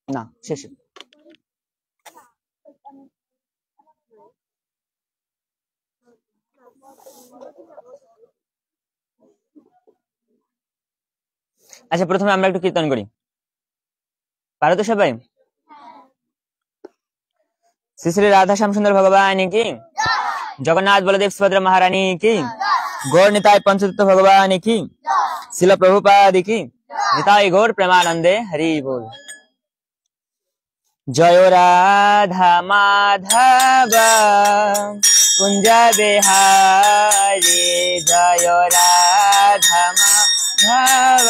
না শেষে। আচ্ছা প্রথমে আমরা একটু কীর্তন করি, পারো তো সবাই? শ্রী শ্রী রাধা শ্যাম সুন্দর ভগবান কি, জগন্নাথ বলদেব সুভদ্রা महारानी की, गौर निताय पंचतत्व भगवान की, शिल प्रभुपाद की, निताय गौर प्रेमानंदे हरि बोल। जय राधा माधव कुंज बिहारी, जय राधा माधव,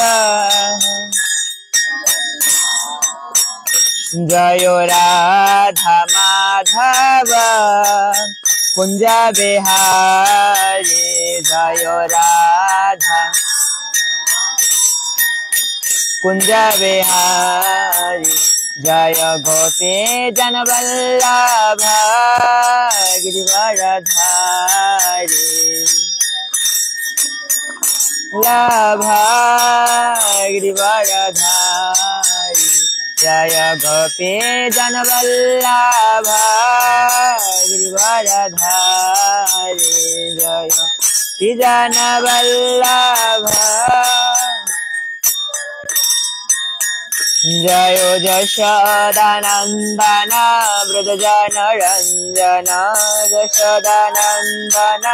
जय राधा माधव कुंज बिहारी, जय राधा कुंज बिहारी, जय गोपी जन वल्लभ गिरिवरधारी, लाभा गिरिवरधारी, जय गोपी जन वल्लभ गिरिवरधारी, जय गोपी जन वल्लभ, जय यशोदानंदन व्रजजन रंजन, यशोदानंदन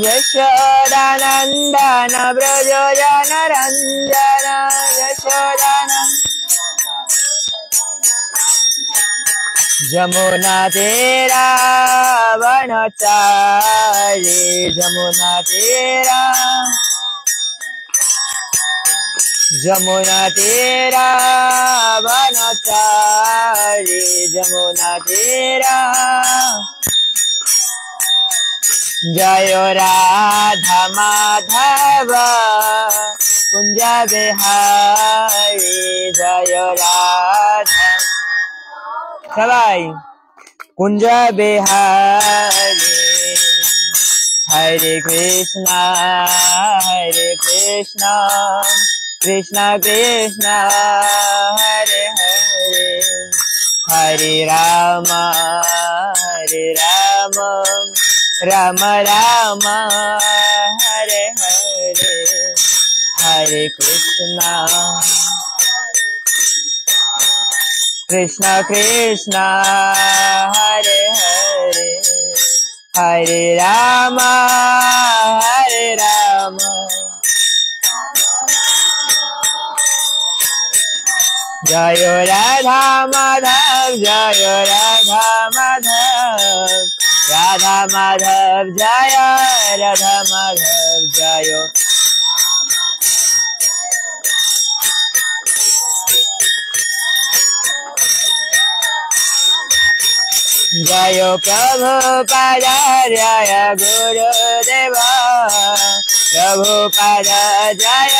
यशोदानंदन व्रजजन रंजन, यशोदानंदन जमुना तेरा वनचारी, जमुना तेरा, जमुना तेरा वनचारी, जमुना तेरा, जय राधा माधव कुंज बिहारी, जय राधा सबाई कुंज बिहारी, हरे कृष्णा कृष्णा कृष्णा हरे हरे, हरे राम राम राम हरे हरे, हरे कृष्णा कृष्णा कृष्णा हरे हरे, हरे राम जय राधा माधव, जय राधा माधव, राधा माधव जय राधा माधव जय, जय प्रभुपाद जय गुरुदेव, प्रभुपाद जय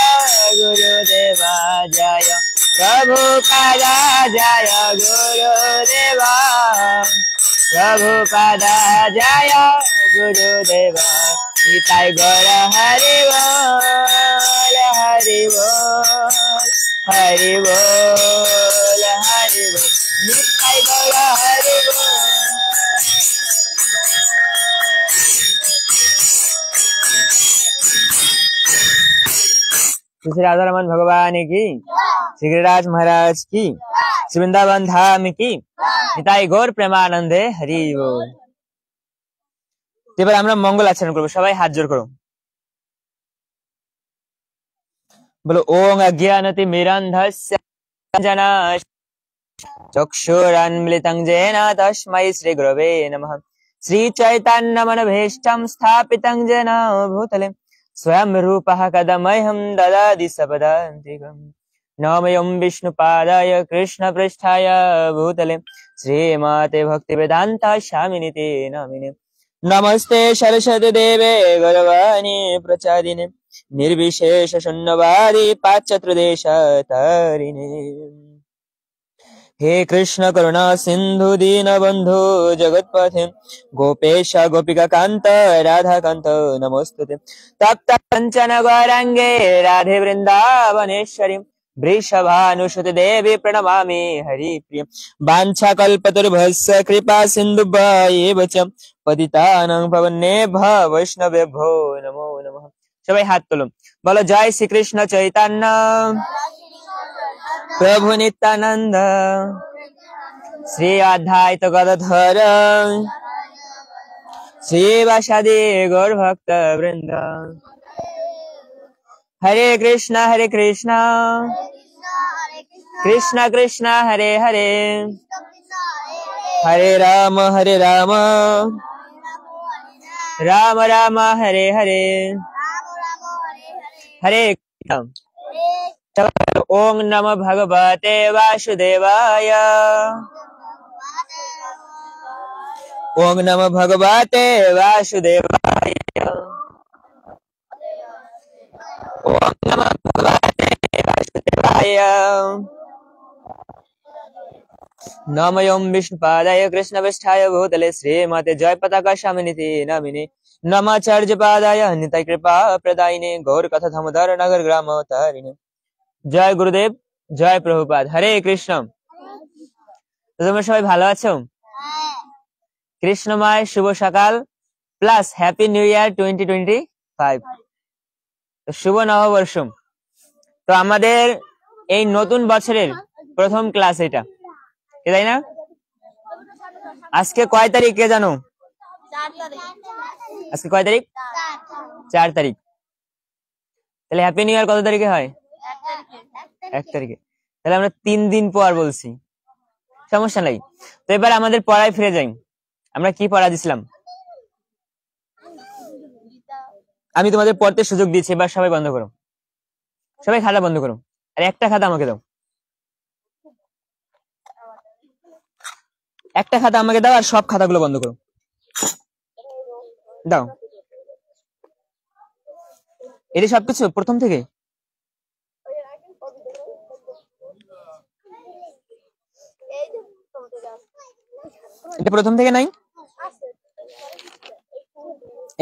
गुरुदेव, जय प्रभुपाद जय गुरुदेव, प्रभुपाद जय गुरुदेव, निताय गौर हरि बोल हरि बोल हरि बोल हरि बोल, निताय गौर हरि बोल। श्री राधा रमन भगवान की, श्री गिरिराज महाराज की, श्री वृंदावन धाम की, निताई गौर प्रेमानंदे हरि बोल। এবার আমরা মঙ্গল আচরণ করব, সবাই হাত জোড় করো, বলো ওং অজ্ঞানতি মিরান্ধস্য জ্ঞানাঞ্জনা চক্ষুরন্মিলিतं येन तस्मै श्री गुरवे नमः। श्री चैतन्यमनभीष्टं स्थापितं येन भूतले स्वयं रूपः कदा मह्यं ददाति सपदान्तिकम्। नमोऽयं विष्णुपादाय कृष्णपृष्ठाय भूतले श्रीमते भक्तिवेदान्त स्वामिनिते नामिने। नमस्ते सरस्वती देवे गौरवाणी प्रचारिणे निर्विशेष शून्यवादी पाश्चात्यदेशतारिणे। हे कृष्ण करुणा सिंधु दीन बंधु जगत्पथे गोपेश गोपिका कांत राधा कांत नमोस्तुते। तप्त कंचन गौरांगे राधे वृंदावनेश्वरी वृषभानुसुते देवी प्रणमामि हरिप्रियं वाञ्छाकल्पतरुभ्यश्च कृपा सिन्धुभ्यैव च पतितानां पावनेभ्यो वैष्णवेभ्यो नमो नमः। সবাই হাত তুলুন, বলো জয় শ্রীকৃষ্ণ চৈতন্য প্রভু নিত্যানন্দ শ্রী অদ্বৈত গদাধর শ্রীবাসাদি গৌর ভক্ত বৃন্দ। হরে কৃষ্ণ কৃষ্ণ কৃষ্ণ হরে হরে হরে রাম রাম রাম হরে হরে হরে কৃষ্ণ। ওং নমো ভগবতে বাসুদেবায় ওং নমো ভগবতে বাসুদেবায় ওং নমো ভগবতে বাসুদেবায় নমঃ বিষ্ণুপাদায় কৃষ্ণপৃষ্ঠায় ভূতলে শ্রীমতে জয়পতাকা স্বামিনিতি নামিনে নমাচার্যপাদায় নিতাই কৃপা প্রদায়িনে গৌর কথা ধামোদর নগর গ্রাম তারিণে। জয় গুরুদেব, জয় প্রভুপাদ। হরে কৃষ্ণ। তোমরা সবাই ভালো আছো? কৃষ্ণময় শুভ সকাল প্লাস হ্যাপি নিউ ইয়ার 2025, শুভ নববর্ষ। তো আমাদের এই নতুন বছরের প্রথম ক্লাস এটা, তাই না? আজকে কয় তারিখ কে জানো? আজকে কয় তারিখ? 4 তারিখ। তাহলে হ্যাপি নিউ ইয়ার কত তারিখে হয়? 1 তারিখে। তাহলে আমরা 3 দিন পর বলছি, সমস্যা নাই। তো এবার আমাদের পড়ায় ফিরে যাই। আমরা কি পড়া দিছিলাম? আমি তোমাদের পড়তে সুযোগ দিচ্ছি, এবার সবাই বন্ধ করো, সবাই খাতা বন্ধ করো, আর একটা খাতা আমাকে দাও, একটা খাতা আমাকে দাও, আর সব খাতাগুলো বন্ধ করো, দাও। এটা সবকিছু প্রথম থেকে? এটা প্রথম থেকে নাই?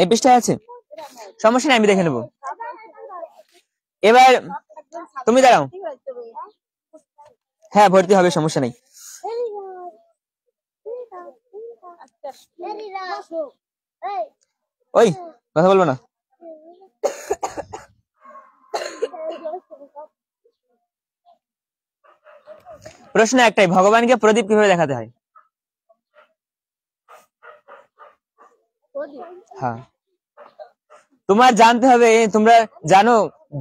এই পৃষ্ঠায় আছে, সমস্যা নেই, আমি দেখে নেবো। এবার তুমি দাঁড়াও, হ্যাঁ ভর্তি হবে, সমস্যা নেই। ওই কথা বলবো না। প্রশ্ন একটাই, ভগবানকে প্রদীপ কিভাবে দেখাতে হয়? হ্যাঁ, তোমার জানতে হবে। তোমরা জানো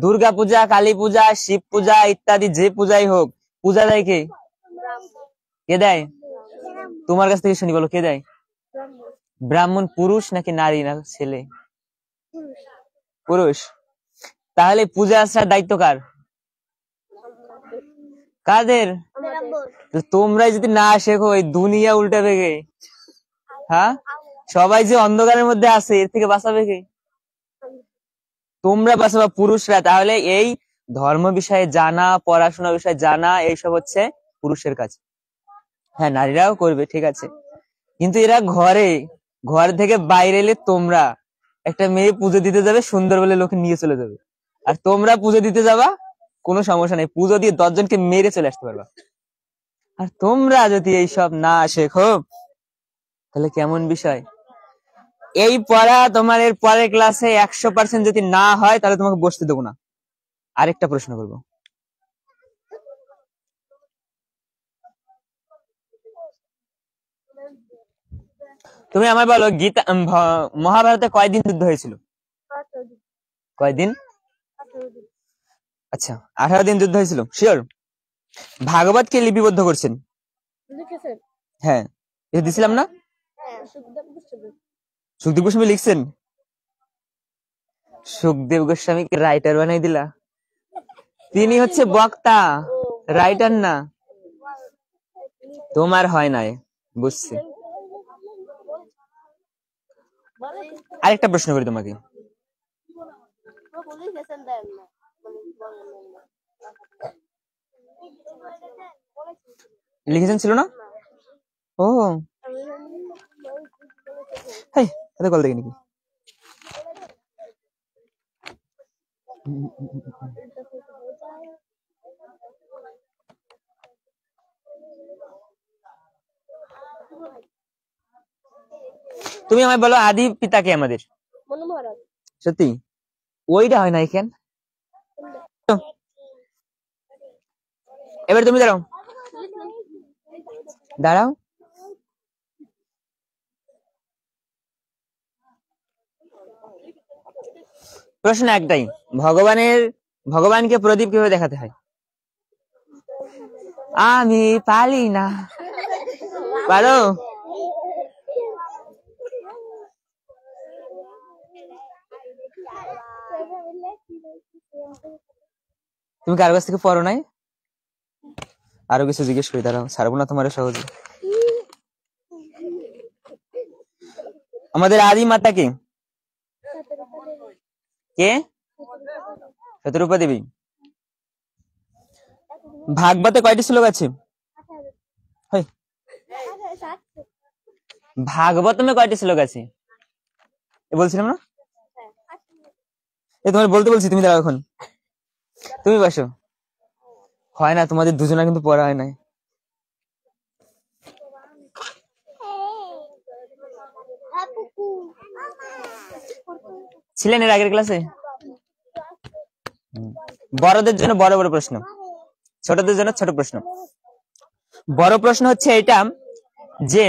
দুর্গা পূজা, কালী পূজা, শিব পূজা ইত্যাদি যে পূজাই হোক, পূজা দেয় কে? কে দেয়? তোমার কাছ থেকে শুনি, বলো কে দেয়? ব্রাহ্মণ। পুরুষ নাকি নারী না ছেলে? পুরুষ। তাহলে পূজা আসার দায়িত্ব কার? কাদের? তোমরাই যদি না শেখো এই দুনিয়া উল্টাবে কে? হ্যাঁ, সবাই যে অন্ধকারের মধ্যে আছে, এর থেকে বাঁচাবে কে? তোমরা বাঁচাবা, পুরুষরা। তাহলে এই ধর্ম বিষয়ে জানা, পড়াশোনা বিষয়ে জানা, এইসব হচ্ছে পুরুষের কাজ। হ্যাঁ, নারীরাও করবে, ঠিক আছে, কিন্তু এরা ঘর থেকে বাইরে এলে তোমরা একটা মেয়ে পুজো দিতে যাবে, সুন্দর বলে লোকে নিয়ে চলে যাবে, আর তোমরা পুজো দিতে যাবা, কোনো সমস্যা নেই, পুজো দিয়ে 10 জনকে মেরে চলে আসতে পারবা। আর তোমরা যদি এইসব না শেখো তাহলে কেমন বিষয়? এই পড়া তোমার এর পরের ক্লাসে 100% যদি না হয় তাহলে তোমাকে বসতে দেবো না। আরেকটা প্রশ্ন করবো, তুমি আমার বলো গীতা মহাভারতে কয়দিন যুদ্ধ হয়েছিল? কয়দিন? আচ্ছা, 18 দিন যুদ্ধ হয়েছিল, শিওর? ভাগবত কে লিপিবদ্ধ করছেন? হ্যাঁ, এটা দিছিলাম না? সুখদেব গোস্বামী লিখছেন? সুখদেব গোস্বামীকে রাইটার বানাই দিলা? তিনি হচ্ছে বক্তা, রাইটার না। তোমার হয় নাই, বুঝছি। আরেকটা প্রশ্ন করি তোমাকে, লিখেছেন ছিল না? ও হাই, এত কল দেখি নাকি? তুমি আমায় বলো আদি পিতা কে আমাদের? সত্যি ওইটা হয় না এখানে। এবার তুমি দাঁড়াও দাঁড়াও। প্রশ্ন একটাই, ভগবানকে প্রদীপ কিভাবে দেখাতে হয়? আমি পারি না, পারো? তুমি কার কাছ থেকে পড়ো নাই? আরো কিছু জিজ্ঞেস করি, দাঁড়াও, ছাড়বো না তোমার সহজে। আমাদের আদি মাতা কে? কে? শতরূপা দেবী। ভাগবতে কয়টি শ্লোক আছে? ভাগবতমে কয়টি শ্লোক আছে বলছিলাম না? তোমার বলতে বলছি, তুমি দাঁড়াও, এখন তুমি বসো। হয় না, তোমাদের দুজনা কিন্তু পড়া হয় নাই। ছিলেন এর আগের ক্লাসে? বড়দের জন্য বড় বড় প্রশ্ন, ছোটদের জন্য ছোট প্রশ্ন। বড় প্রশ্ন হচ্ছে এটা যে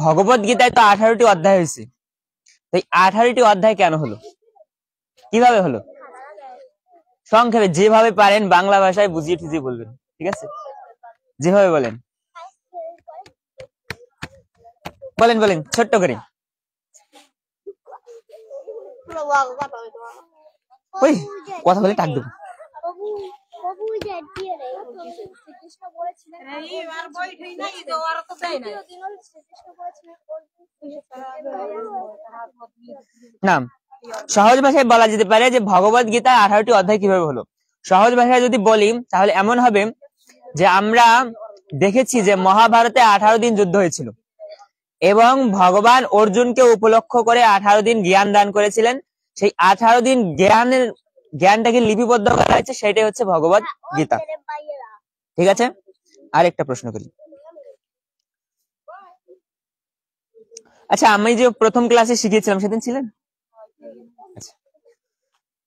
ভগবত গীতায় তো 18টি অধ্যায় হয়েছে, তো 18টি অধ্যায় কেন হলো, কিভাবে হলো? সংক্ষেপে যেভাবে পারেন বাংলা ভাষায় বুঝিয়ে ঠিজিয়ে বলবেন, ঠিক আছে? যেভাবে বলেন বলেন, বলেন ছোট্ট করে। ওই কথা বলে টাক দেবো। না, সহজ ভাষায় বলা যেতে পারে যে ভগবত গীতা 18টি অধ্যায় কিভাবে হলো। সহজ ভাষায় যদি বলি তাহলে এমন হবে যে আমরা দেখেছি যে মহাভারতে 18 দিন যুদ্ধ হয়েছিল এবং ভগবান অর্জুনকে উপলক্ষ করে 18 দিন জ্ঞান দান করেছিলেন। সেই 18 দিন জ্ঞানটাকে লিপিবদ্ধ করা হয়েছে, সেটাই হচ্ছে ভগবত গীতা, ঠিক আছে? আরেকটা প্রশ্ন করি। আচ্ছা, আমি যে প্রথম ক্লাসে শিখিয়েছিলাম সেদিন ছিলেন?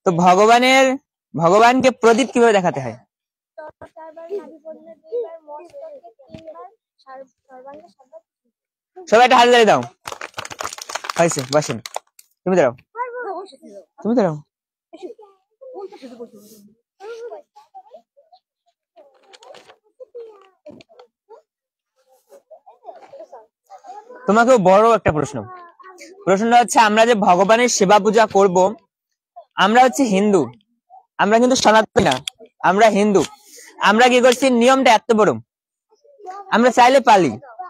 তো ভগবানকে প্রদীপ কিভাবে দেখাতে হয়? সবাই একটা হাত দাঁড়িয়ে দাও, হয়েছে, বসেন। তুমি দাঁড়াও, তুমি দাঁড়াও। তোমাকেও বড় একটা প্রশ্নটা হচ্ছে আমরা যে ভগবানের সেবা পূজা করব, আমরা হচ্ছে হিন্দু, আমরা কিন্তু সনাতনী না, আমরা হিন্দু। আমরা কি করছি, নিয়মটা এত বড়, আমরা চাইলে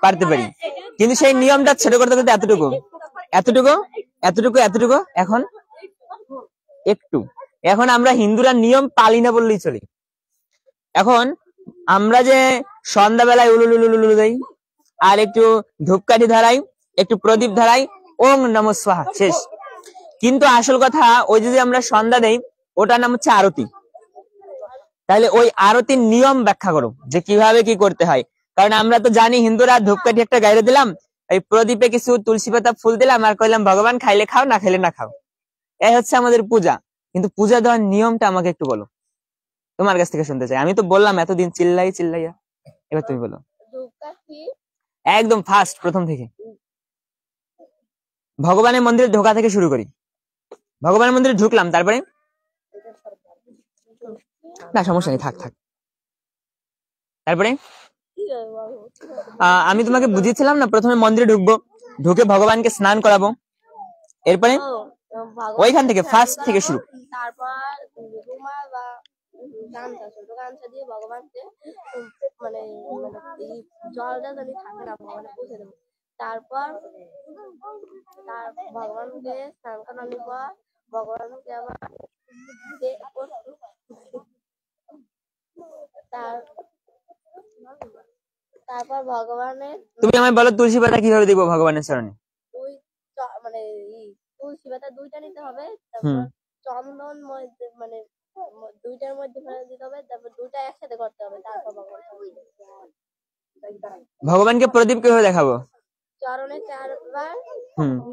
পারতে পারি, কিন্তু সেই নিয়মটা ছোট করতে করতে এতটুকু এতটুকু এতটুকু এতটুকু এখন একটু। এখন আমরা হিন্দুরা নিয়ম পালি না বললেই চলে। এখন আমরা যে সন্ধ্যাবেলায় উলুলুলুলুলু দেই, আর একটু ধূপকাঠি ধরাই, একটু প্রদীপ ধরাই, ওম নমঃ স্বাহা, শেষ। কিন্তু আসল কথা, ওই যদি আমরা সন্ধ্যা দেই, ওটার নাম হচ্ছে আরতি। তাহলে ওই আরতির নিয়ম ব্যাখ্যা করো যে কিভাবে কি করতে হয়। কারণ আমরা তো জানি হিন্দুরা ধূপকাঠি একটা গাইরে দিলাম, এই প্রদীপে কিছু তুলসী পাতা ফুল দিলাম, আর কইলাম ভগবান খাইলে খাও, না খাইলে না খাও, এই হচ্ছে আমাদের পূজা। কিন্তু পূজা দেওয়ার নিয়মটা আমাকে একটু বলো, তোমার কাছ থেকে শুনতে চাই। আমি তো বললাম এতদিন চিল্লাইয়া, এবার তুমি বলো একদম ফার্স্ট, প্রথম থেকে। ভগবানের মন্দিরে ঢোকা থেকে শুরু করি। ভগবানের মন্দিরে ঢুকলাম, তারপরে না সমস্যা নেই, থাক। তারপরে আমি তোমাকে বুঝিয়েছিলাম না, প্রথমে মন্দিরে ঢুকবো, ঢুকে ভগবানকে স্নান করাবো, এরপরে ওইখান থেকে ফার্স্ট থেকে শুরু। তারপর গামছা দিয়ে ভগবানকে মানে জলটা যদি থাকে না ভগবানে পৌঁছে দেবো। তারপর ভগবানকে স্নান করানোর পর ভগবানকে আবার তারপর ভগবানের, তুমি আমায় বলো তুলসী পাতা কিভাবে দিব ভগবানের চরণে? মানে তুলসী পাতা 2টা নিতে হবে, তারপর চন্দন মানে 2টার মধ্যে ফেলে দিতে হবে, তারপর 2টা একসাথে করতে হবে, তারপর ভগবান। ভগবানকে প্রদীপ কিভাবে দেখাবো? চরণে 4 বার,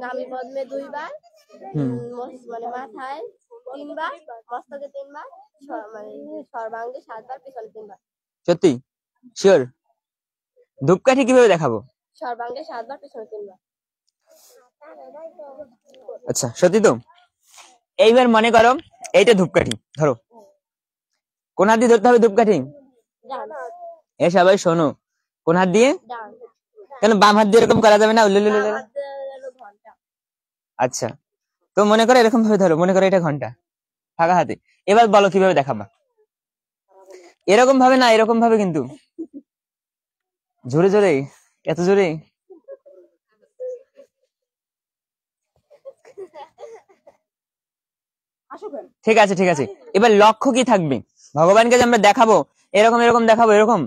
নাভি পদ্মে 2 বার, মানে মাথায় 3 বার, মস্তকে 3 বার, মানে সর্বাঙ্গে 7 বার, পিছনে 3 বার। সত্যি শিওর? ধূপকাঠি কিভাবে দেখাবো? সর্বাঙ্গে 7 বার, পিছনে 3 বার। আচ্ছা সত্যি তো? এইবার মনে করো এইটা ধূপকাঠি, ধরো কোন হাত দিয়ে ধরতে হবে ধূপকাঠি? এ সবাই শোনো, কোন হাত দিয়ে? কেন বাম হাত দিয়ে এরকম করা যাবে না? আচ্ছা তো মনে করো এরকম ভাবে ধরো, মনে করো এটা ঘন্টা ফাঁকা হাতে। এবার বলো কিভাবে দেখাবা? এরকম ভাবে না, এরকম ভাবে, কিন্তু জোরে জোরে, এত জোরে। ঠিক আছে ঠিক আছে, এবার লক্ষ্য কি থাকবে? ভগবানকে যে আমরা দেখাবো এরকম এরকম দেখাবো, এরকম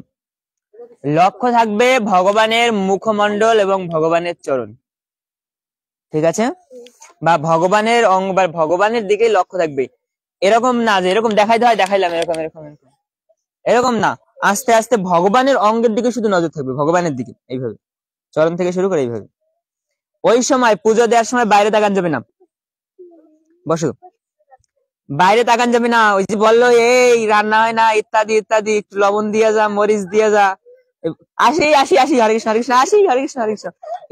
লক্ষ্য থাকবে ভগবানের মুখমণ্ডল এবং ভগবানের চরণ, ঠিক আছে? বা ভগবানের অঙ্গ বা ভগবানের দিকে লক্ষ্য থাকবে। এরকম না যে এরকম দেখাইতে হয় দেখাইলাম, এরকম এরকম এরকম এরকম না, আস্তে আস্তে ভগবানের অঙ্গের দিকে শুধু নজর থাকবে, ভগবানের দিকে, এইভাবে চরণ থেকে শুরু করে এইভাবে। ওই সময় পুজো দেওয়ার সময় বাইরে তাকান যাবে না, বসো, বাইরে তাকান যাবে না। ওই যে বললো এই রান্না হয় না ইত্যাদি ইত্যাদি, একটু লবণ দিয়ে যা, মরিচ দিয়ে যা, আসি আসি আসি, হরে কৃষ্ণ হরে কৃষ্ণ, আসি হরে কৃষ্ণ হরে কৃষ্ণ,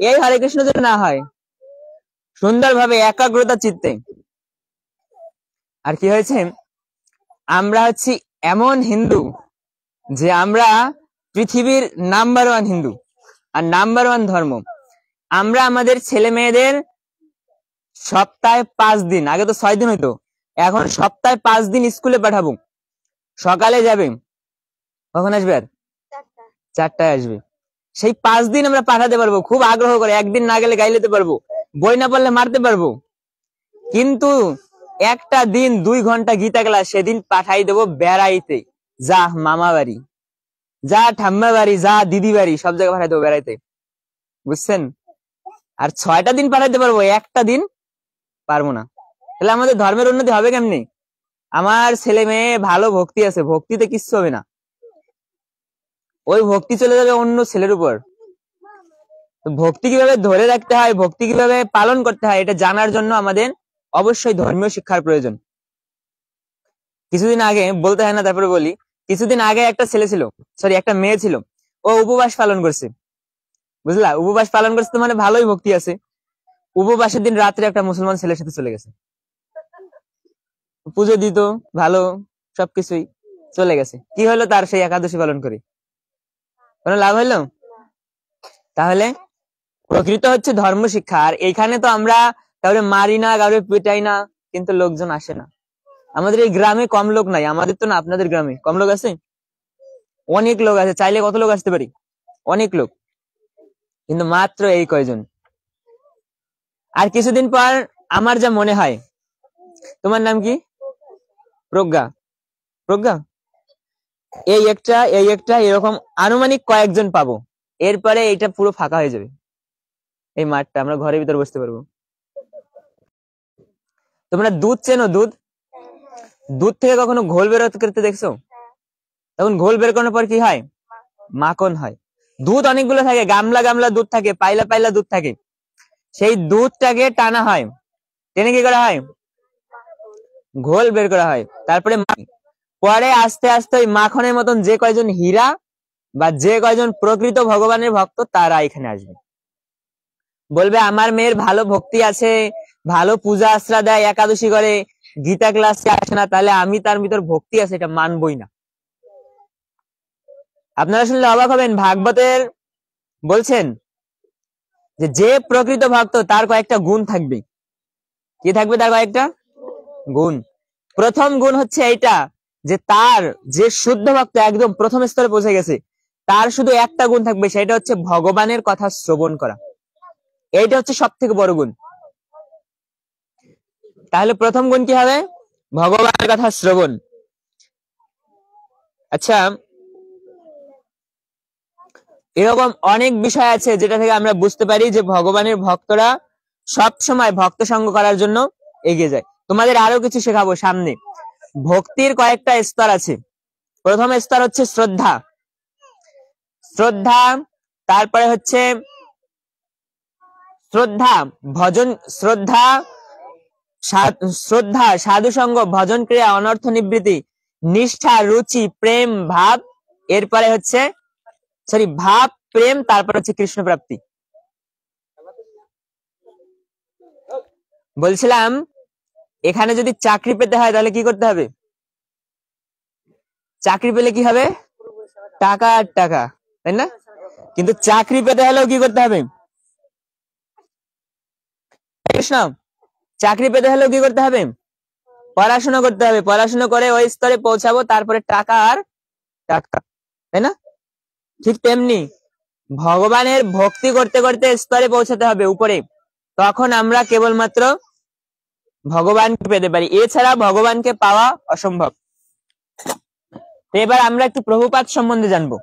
এই হরে কৃষ্ণ যেন না হয়, সুন্দরভাবে একাগ্রতা চিত্তে। আর কি হয়েছে, আমরা হচ্ছি এমন হিন্দু যে আমরা পৃথিবীর নাম্বার 1 হিন্দু আর নাম্বার 1 ধর্ম। আমরা আমাদের ছেলে মেয়েদের সপ্তাহে 5 দিন, আগে তো 6 দিন হইতো, এখন সপ্তাহে 5 দিন স্কুলে পাঠাবো। সকালে যাবে, কখন আসবে? আর 4টায় আসবে। সেই 5 দিন আমরা পাঠাতে পারবো খুব আগ্রহ করে, একদিন না গেলে গাইলে দিতে পারবো, বই না পড়লে মারতে পারবো, কিন্তু একটা দিন 2 ঘন্টা গীতা ক্লাস সেদিন পাঠাই দেবো বেড়াইতে, যা মামা বাড়ি, যা ঠাম্মা বাড়ি, যা দিদি বাড়ি, সব জায়গায় পাঠাই দেবো বেড়াইতে, বুঝছেন? আর 6টা দিন পাঠাইতে পারবো, একটা দিন পারবো না। তাহলে আমাদের ধর্মের উন্নতি হবে কেমনি? আমার ছেলে মেয়ে ভালো ভক্তি আছে, ভক্তিতে কিচ্ছু হবে না, ওই ভক্তি চলে যাবে অন্য ছেলের উপর। ভক্তি কিভাবে ধরে রাখতে হয়, ভক্তি কিভাবে পালন করতে হয়, এটা জানার জন্য আমাদের অবশ্যই ধর্মীয় শিক্ষার প্রয়োজন। কিছুদিন আগে, বলতে হয় না তারপরে বলি, কিছুদিন আগে একটা ছেলে ছিল, সরি একটা মেয়ে ছিল, ও উপবাস পালন করছে, বুঝলা? উপবাস পালন করছে তো মানে ভালোই ভক্তি আছে। উপবাসের দিন রাত্রে একটা মুসলমান ছেলের সাথে চলে গেছে, পুজো দিত ভালো, সবকিছুই চলে গেছে। কি হলো তার সেই একাদশী পালন করে? কোনো লাভ হইলো? তাহলে প্রকৃত হচ্ছে ধর্ম শিক্ষা। আর এইখানে তো আমরা কাউরে মারি না, কাউরে পেটাই না, কিন্তু লোকজন আসে না। আমাদের এই গ্রামে কম লোক নাই, আমাদের তো না, আপনাদের গ্রামে কম লোক আছে? অনেক লোক আছে, চাইলে কত লোক আসতে পারি, অনেক লোক, কিন্তু মাত্র এই কয়জন। আর কিছুদিন পর আমার যা মনে হয়, তোমার নাম কি? প্রজ্ঞা, প্রজ্ঞা, এই একটা এরকম আনুমানিক কয়েকজন পাবো, এরপরে এটা পুরো ফাঁকা হয়ে যাবে, এই মাঠটা আমরা ঘরের ভিতর বসতে পারবো। তোমরা দুধ চেনো? দুধ, দুধ থেকে কখনো ঘোল বের করতে দেখছো? তখন ঘোল বের করানোর পর কি হয়? মাখন হয়। দুধ অনেকগুলো থাকে, গামলা গামলা দুধ থাকে, পাইলা পাইলা দুধ থাকে, সেই দুধটাকে টানা হয়, টেনে কি করা হয়? ঘোল বের করা হয়। তারপরে পরে আস্তে আস্তে ওই মাখনের মতন যে কয়জন হীরা বা যে কয়জন প্রকৃত ভগবানের ভক্ত তারা এখানে আসবে, বলবে আমার মেয়ের ভালো ভক্তি আছে, ভালো পূজা আশ্রা দেয়, একাদশী করে, গীতা ক্লাসে আসে না, তাহলে আমি তার ভিতর ভক্তি আছে এটা মানবই না। আপনারা শুনলে অবাক হবেন, ভাগবতের বলছেন যে যে প্রকৃত ভক্ত তার কয়েকটা গুণ থাকবে। কি থাকবে? তার কয়েকটা গুণ। প্রথম গুণ হচ্ছে এইটা যে তার যে শুদ্ধ ভক্ত একদম প্রথম স্তরে পৌঁছে গেছে, তার শুধু একটা গুণ থাকবে, সেটা হচ্ছে ভগবানের কথা শ্রবণ করা। এইটা হচ্ছে সব থেকে বড় গুণ। তাহলে প্রথম গুণ কি হবে? ভগবানের কথা শ্রবণ। আচ্ছা, এরকম অনেক বিষয় আছে যেটা থেকে আমরা বুঝতে পারি যে ভগবানের ভক্তরা সব সময় ভক্ত সঙ্গ করার জন্য এগিয়ে যায়। তোমাদের আরো কিছু শেখাবো সামনে। ভক্তির কয়েকটা স্তর আছে। প্রথম স্তর হচ্ছে শ্রদ্ধা। শ্রদ্ধা, তারপরে হচ্ছে শ্রদ্ধা ভজন, শ্রদ্ধা সাধু সঙ্গ, ভজন ক্রিয়া, অনর্থ নিবৃত্তি, নিষ্ঠা, রুচি, প্রেম, ভাব, এরপরে হচ্ছে ভাব, প্রেম, তারপর হচ্ছে কৃষ্ণ প্রাপ্তি। বলছিলাম এখানে যদি চাকরি পেতে হয় তাহলে কি করতে হবে? চাকরি পেলে কি হবে? টাকা আর টাকা, তাই না? কিন্তু চাকরি পেতে হলেও কি করতে হবে? কৃষ্ণ, চাকরি পেতে হলেও কি করতে হবে? পড়াশোনা করতে হবে। পড়াশোনা করে ওই স্তরে পৌঁছাবো, তারপরে টাকা আর টাকা, তাই না? ঠিক তেমনি ভগবানের ভক্তি করতে করতে স্তরে পৌঁছাতে হবে উপরে, তখন আমরা কেবলমাত্র ভগবানকে পেতে পারি, এছাড়া ভগবানকে পাওয়া অসম্ভব। তো এবার আমরা একটু প্রভুপাদ সম্বন্ধে জানবো।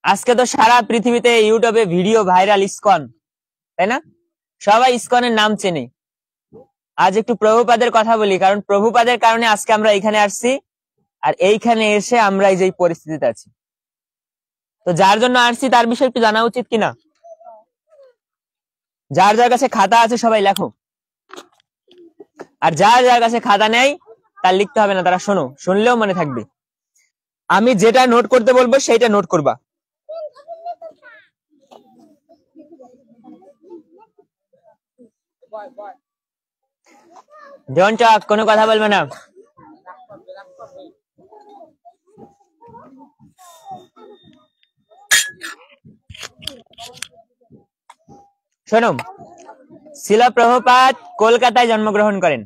আজকে তো সারা পৃথিবীতে ইউটিউবে ভিডিও ভাইরাল ইসকন, তাই না? সবাই ইসকনের নাম চেনে। আজ একটু প্রভুপাদের কথা বলি, কারণ প্রভুপাদের কারণে আজকে আমরা এইখানে আসছি, আর এইখানে এসে আমরা এই যে পরিস্থিতিতে আছি। তো যার জন্য আসছি তার বিষয়ে একটু জানা উচিত কিনা? যার যার কাছে খাতা আছে সবাই লেখো, আর যার যার কাছে খাতা নেই তার লিখতে হবে না, তারা শোনো, শুনলেও মনে থাকবে। আমি যেটা নোট করতে বলবো সেইটা নোট করবা। জন চক, কোনো কথা বলবে না। শোনো, শিল প্রভুপাদ কলকাতায় জন্মগ্রহণ করেন,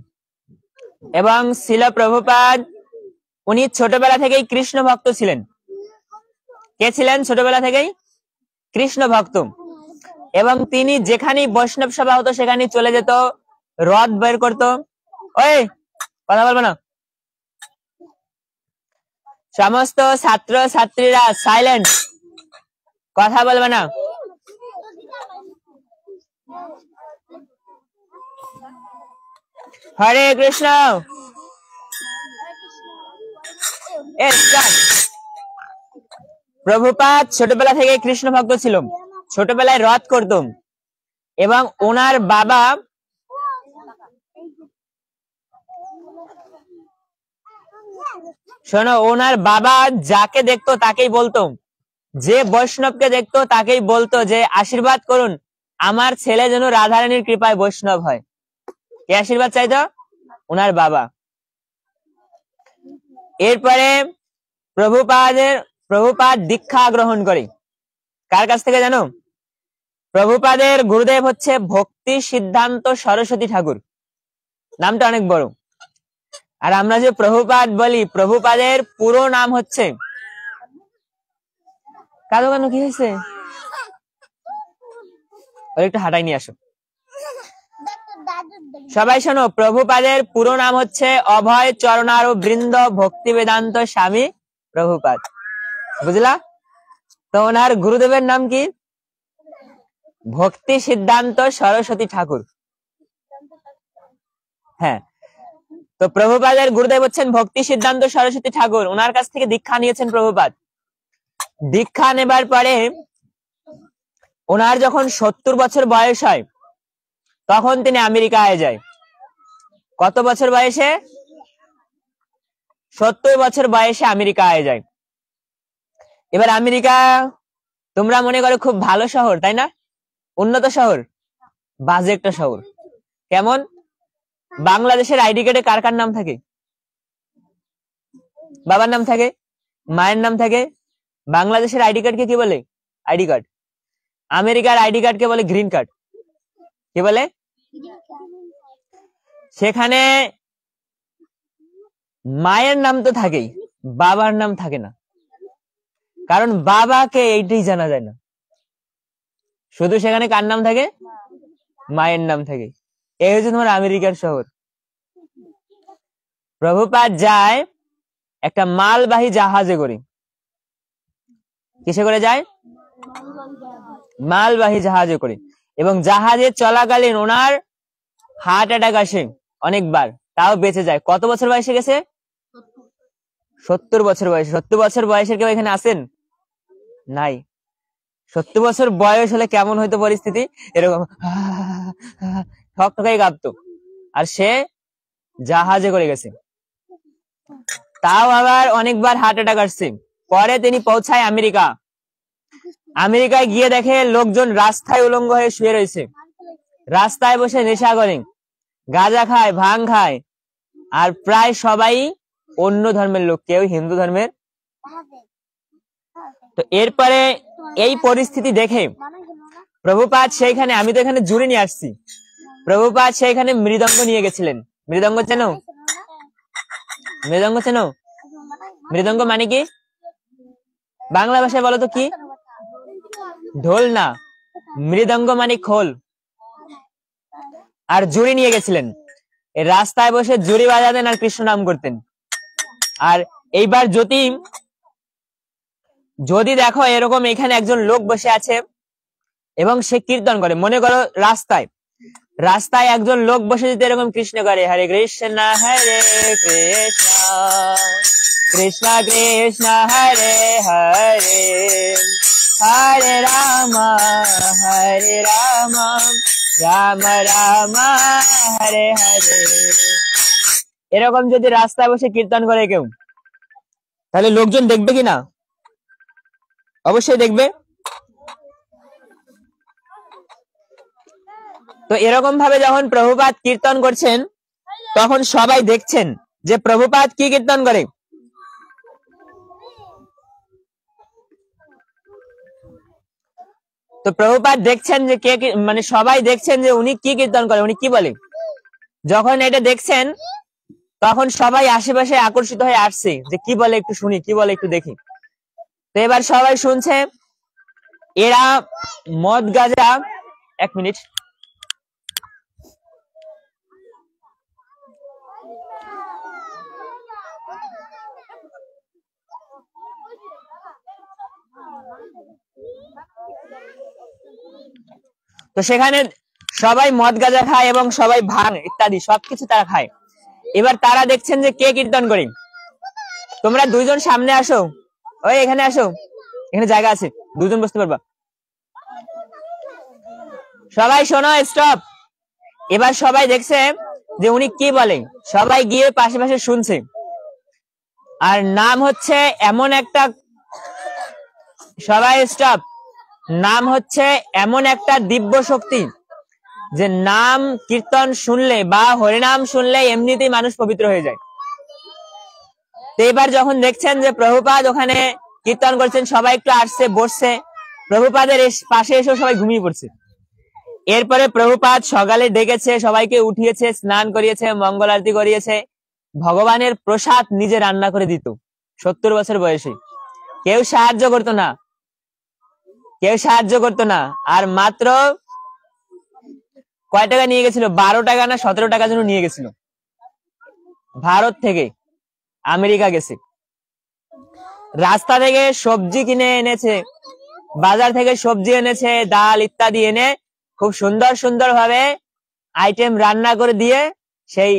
এবং শিল প্রভুপাদ উনি ছোটবেলা থেকেই কৃষ্ণ ভক্ত ছিলেন। কে ছিলেন ছোটবেলা থেকেই? কৃষ্ণ ভক্ত। এবং তিনি যেখানেই বৈষ্ণব সভা হতো সেখানেই চলে যেত, রথ বের করতো। ওই কথা বলবো না। সমস্ত ছাত্র ছাত্রীরা সাইলেন্ট, কথা বলবে না। হরে কৃষ্ণ। প্রভুপাদ ছোটবেলা থেকে কৃষ্ণ ভক্ত ছিল, ছোটবেলায় রথ করত, এবং ওনার বাবা শোনো, ওনার বাবা যাকে দেখতো তাকেই বলতো, যে বৈষ্ণবকে দেখতো তাকেই বলতো যে আশীর্বাদ করুন আমার ছেলে যেন রাধারানীর কৃপায় বৈষ্ণব হয়। কে আশীর্বাদ চাইতো? ওনার বাবা। এরপরে প্রভুপাদ দীক্ষা গ্রহণ করে। কার কাছ থেকে জানো? প্রভুপাদের গুরুদেব হচ্ছে ভক্তি সিদ্ধান্ত সরস্বতী ঠাকুর, নামটা অনেক বড়। আর আমরা যে প্রভুপাদ বলি, প্রভুপাদের পুরো নাম হচ্ছে, কাদো কানো কি হয়েছে? একটু হাঁটাই নিয়ে আসো সবাই। শোনো, প্রভুপাদের পুরো নাম হচ্ছে অভয় চরণার বৃন্দ ভক্তি বেদান্ত স্বামী প্রভুপাদ, বুঝলা? তো ওনার গুরুদেবের নাম কি? ভক্তি সিদ্ধান্ত সরস্বতী ঠাকুর। হ্যাঁ, তো প্রভুপাদের গুরুদেব হচ্ছেন ভক্তি সিদ্ধান্ত সরস্বতী ঠাকুর। ওনার কাছ থেকে দীক্ষা নিয়েছেন প্রভুপাদ। দীক্ষা নেবার পরে ওনার যখন 70 বছর বয়স হয় তখন তিনি আমেরিকায় যায়। কত বছর বয়সে? 70 বছর বয়সে আমেরিকায় যায়। এবার আমেরিকা তোমরা মনে করো খুব ভালো শহর, তাই না? উন্নত শহর, বাজে একটা শহর। কেমন? বাংলাদেশের আইডি কার্ডে কার কার নাম থাকে? বাবার নাম থাকে, মায়ের নাম থাকে। বাংলাদেশের আইডি কার্ডকে কি বলে? ID card. আমেরিকার আইডি কার্ডকে বলে গ্রিন কার্ড। কি বলে? সেখানে মায়ের নাম তো থাকেই, বাবার নাম থাকে না, কারণ বাবাকে এইটাই জানা যায় না। শুধু সেখানে কার নাম থাকে? মায়ের নাম থাকে। এই হচ্ছে তোমার আমেরিকার শহর। প্রভুপাদ যায় একটা মালবাহী জাহাজে করে। কিসে করে যায়? মালবাহী জাহাজে করে। এবং জাহাজে চলাকালীন ওনার হার্ট অ্যাটাক আসে অনেকবার, তাও বেঁচে যায়। কত বছর বয়সে গেছে? 70 বছর বয়সে। 70 বছর বয়সের কেউ এখানে আসেন? নাই। 70 বছর বয়স হলে কেমন হইতো পরিস্থিতি, এরকম ঠকঠকাই কাঁপতো। আর সে জাহাজে করে গেছে, তাও আবার অনেকবার হার্ট অ্যাটাক আসছে। পরে তিনি পৌঁছায় আমেরিকা। আমেরিকায় গিয়ে দেখে লোকজন রাস্তায় উলঙ্গ হয়ে শুয়ে রয়েছে, রাস্তায় বসে নেশা করে, গাঁজা খায়, ভাং খায়, আর প্রায় সবাই অন্য ধর্মের লোক, কেউ হিন্দু ধর্মের। তো এরপরে এই পরিস্থিতি দেখে প্রভুপাদ সেইখানে, আমি তো এখানে জুড়ে নিয়ে আসছি, প্রভুপাদ সেইখানে মৃদঙ্গ নিয়ে গেছিলেন। মৃদঙ্গ চেনো? মৃদঙ্গ চেনো? মৃদঙ্গ মানে কি বাংলা ভাষায় বলো তো কি? ঢোল না, মৃদঙ্গ মানে খোল। আর জুড়ি নিয়ে গেছিলেন, রাস্তায় বসে জুড়ি বাজাতেন আর কৃষ্ণ নাম করতেন। আর এইবার যদি দেখো এরকম এখানে একজন লোক বসে আছে এবং সে কীর্তন করে, মনে করো রাস্তায় একজন লোক বসে যদি এরকম কৃষ্ণ করে, হরে কৃষ্ণ হরে কৃষ্ণ কৃষ্ণ কৃষ্ণ হরে হরে হরে রাম রাম রাম হরে হরে, এরকম যদি রাস্তায় বসে কীর্তন করে কেউ, তাহলে লোকজন দেখবে কিনা? অবশ্যই দেখবে। তো এরকম ভাবে যখন প্রভুপাদ কীর্তন করছেন, তখন সবাই দেখছেন যে প্রভুপাদ কি কীর্তন করে। তো প্রভুপাদ দেখছেন যে মানে সবাই দেখছেন যে উনি কি কীর্তন করে, উনি কি বলে। যখন এটা দেখছেন তখন সবাই আশেপাশে আকর্ষিত হয়ে আসছে যে কি বলে, একটু শুনি, কি বলে একটু দেখি। তো এবার সবাই শুনছে, এরা মদ গাঁজা, এক মিনিট, তো সেখানে সবাই মদ গাঁজা খায় এবং সবাই ভাং ইত্যাদি সবকিছু তারা খায়। এবার তারা দেখছেন যে কে কীর্তন করে। তোমরা দুইজন সামনে আসো, ওই এখানে আসো, এখানে জায়গা আছে, দুজন বসতে পারবা। সবাই শোনো, স্টপ। এবার সবাই দেখছে যে উনি কি বলে, সবাই গিয়ে পাশে পাশে শুনছে। আর নাম হচ্ছে এমন একটা, সবাই স্টপ, নাম হচ্ছে এমন একটা দিব্য শক্তি যে নাম কীর্তন শুনলে বা হরিনাম শুনলে এমনিতেই মানুষ পবিত্র হয়ে যায়। তো এবার যখন দেখছেন যে প্রভুপাদ ওখানে কীর্তন করছেন, সবাই একটু আসছে, বসছে, প্রভুপাদের পাশে এসে সবাই ঘুমিয়ে পড়ছে। এরপরে প্রভুপাদ সকালে ডেকেছে, সবাইকে উঠিয়েছে, স্নান করিয়েছে, মঙ্গল আরতি করিয়েছে, ভগবানের প্রসাদ নিজে রান্না করে দিত। 70 বছর বয়সে কেউ সাহায্য করতো না। আর মাত্র কয় টাকা নিয়ে গেছিল? 12 টাকা না 17 টাকা যেন নিয়ে গেছিল। ভারত থেকে আমেরিকা গেছে, রাস্তা থেকে সবজি কিনে এনেছে, বাজার থেকে সবজি এনেছে, ডাল ইত্যাদি এনে খুব সুন্দর ভাবে আইটেম রান্না করে দিয়ে সেই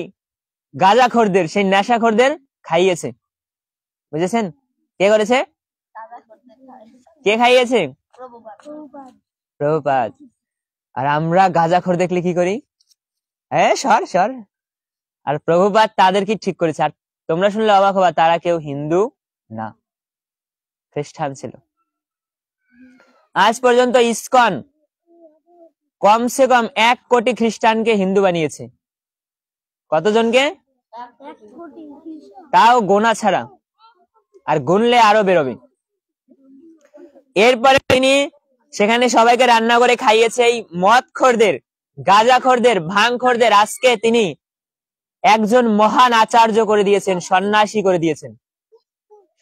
গাঁজাখোরদের, সেই নেশাখোরদের খাইয়েছে। বুঝেছেন? কে করেছে? কে খাইয়েছে? প্রভুপাদ। আর আমরা গাঁজাখোর দেখলে কি করি? সর। আর প্রভুপাদ তাদেরকে ঠিক করেছে। আর তোমরা শুনলে অবাক হবা, তারা কেউ হিন্দু না, খ্রিস্টান ছিল। আজ পর্যন্ত ইসকন কমসে কম 1 কোটি খ্রিস্টানকে হিন্দু বানিয়েছে। কতজনকে? তাও গোনা ছাড়া, আর গুনলে আরো বেরোবে। এরপরে তিনি সেখানে সবাইকে রান্না করে খাইয়েছে এই মদখোরদের, গাঁজাখোরদের, ভাঙখোরদের। আজকে তিনি একজন মহান আচার্য করে দিয়েছেন, সন্ন্যাসী করে দিয়েছেন।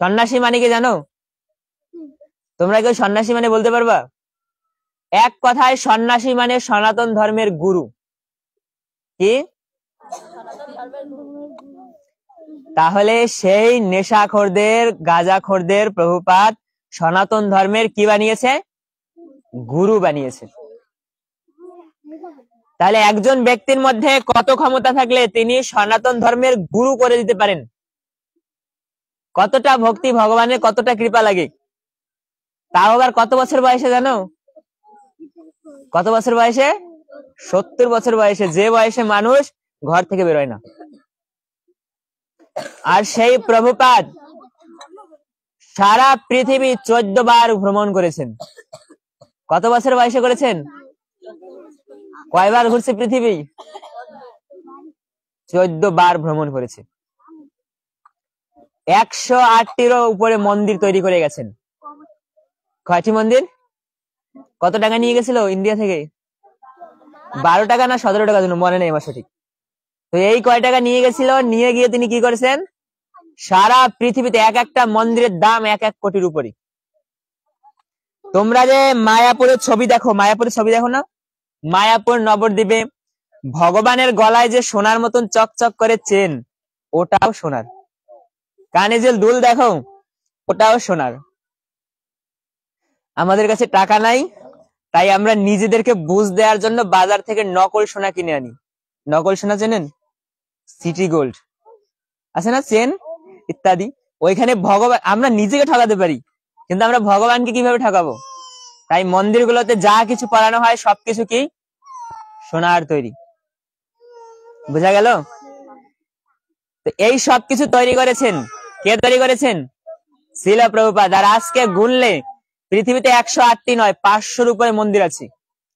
সন্ন্যাসী মানে কি জানো? তোমরা কেউ সন্ন্যাসী মানে বলতে পারবা? এক কথায় সন্ন্যাসী মানে সনাতন ধর্মের গুরু। কি? তাহলে সেই নেশাখোরদের, গাঁজাখোরদের প্রভুপাদ সনাতন ধর্মের কি বানিয়েছে? গুরু বানিয়েছে। তাহলে একজন ব্যক্তির মধ্যে কত ক্ষমতা থাকলে তিনি সনাতন ধর্মের গুরু করে দিতে পারেন? কতটা ভক্তি, ভগবানের কতটা কৃপা লাগে। তাও আবার কত বছর বয়সে জানো? কত বছর বয়সে? 70 বছর বয়সে, যে বয়সে মানুষ ঘর থেকে বেরোয় না। আর সেই প্রভুপাদ সারা পৃথিবী 14 বার ভ্রমণ করেছেন। কত বছর বয়সে করেছেন? কয়বার ঘুরছে পৃথিবী? 14 বার ভ্রমণ করেছে। 108টিরও উপরে মন্দির তৈরি করে গেছেন। কয়টি মন্দির? কত টাকা নিয়ে গেছিল ইন্ডিয়া থেকে? 12 টাকা না 17 টাকা, জন্য মনে নেই আমার সঠিক। তো এই কয় টাকা নিয়ে গেছিল, নিয়ে গিয়ে তিনি কি করেছেন? সারা পৃথিবীতে এক একটা মন্দিরের দাম 1-1 কোটির উপরে। তোমরা যে মায়াপুরের ছবি দেখো, মায়াপুরের ছবি দেখো না? মায়াপুর নবদ্বীপে ভগবানের গলায় যে সোনার মতন চকচক করে চেন, ওটাও সোনার। কানে যে দুল দেখো, ওটাও সোনার। আমাদের কাছে টাকা নাই, তাই আমরা নিজেদেরকে বুঝ দেওয়ার জন্য বাজার থেকে নকল সোনা কিনে আনি। নকল সোনা চেনেন? সিটি গোল্ড আছে না, চেন ইত্যাদি। ওইখানে ভগবান, আমরা নিজেকে ঠকাতে পারি, কিন্তু আমরা ভগবানকে কিভাবে ঠকাবো? তাই মন্দিরগুলোতে যা কিছু পড়ানো হয় সবকিছু কি সোনার তৈরি। বোঝা গেল? তো এই সবকিছু তৈরি করেছেন কে? তৈরি করেছেন শ্রীল প্রভুপাদ। আর আজকে গুনলে পৃথিবীতে 108টি নয়, 500-র উপরে মন্দির আছে,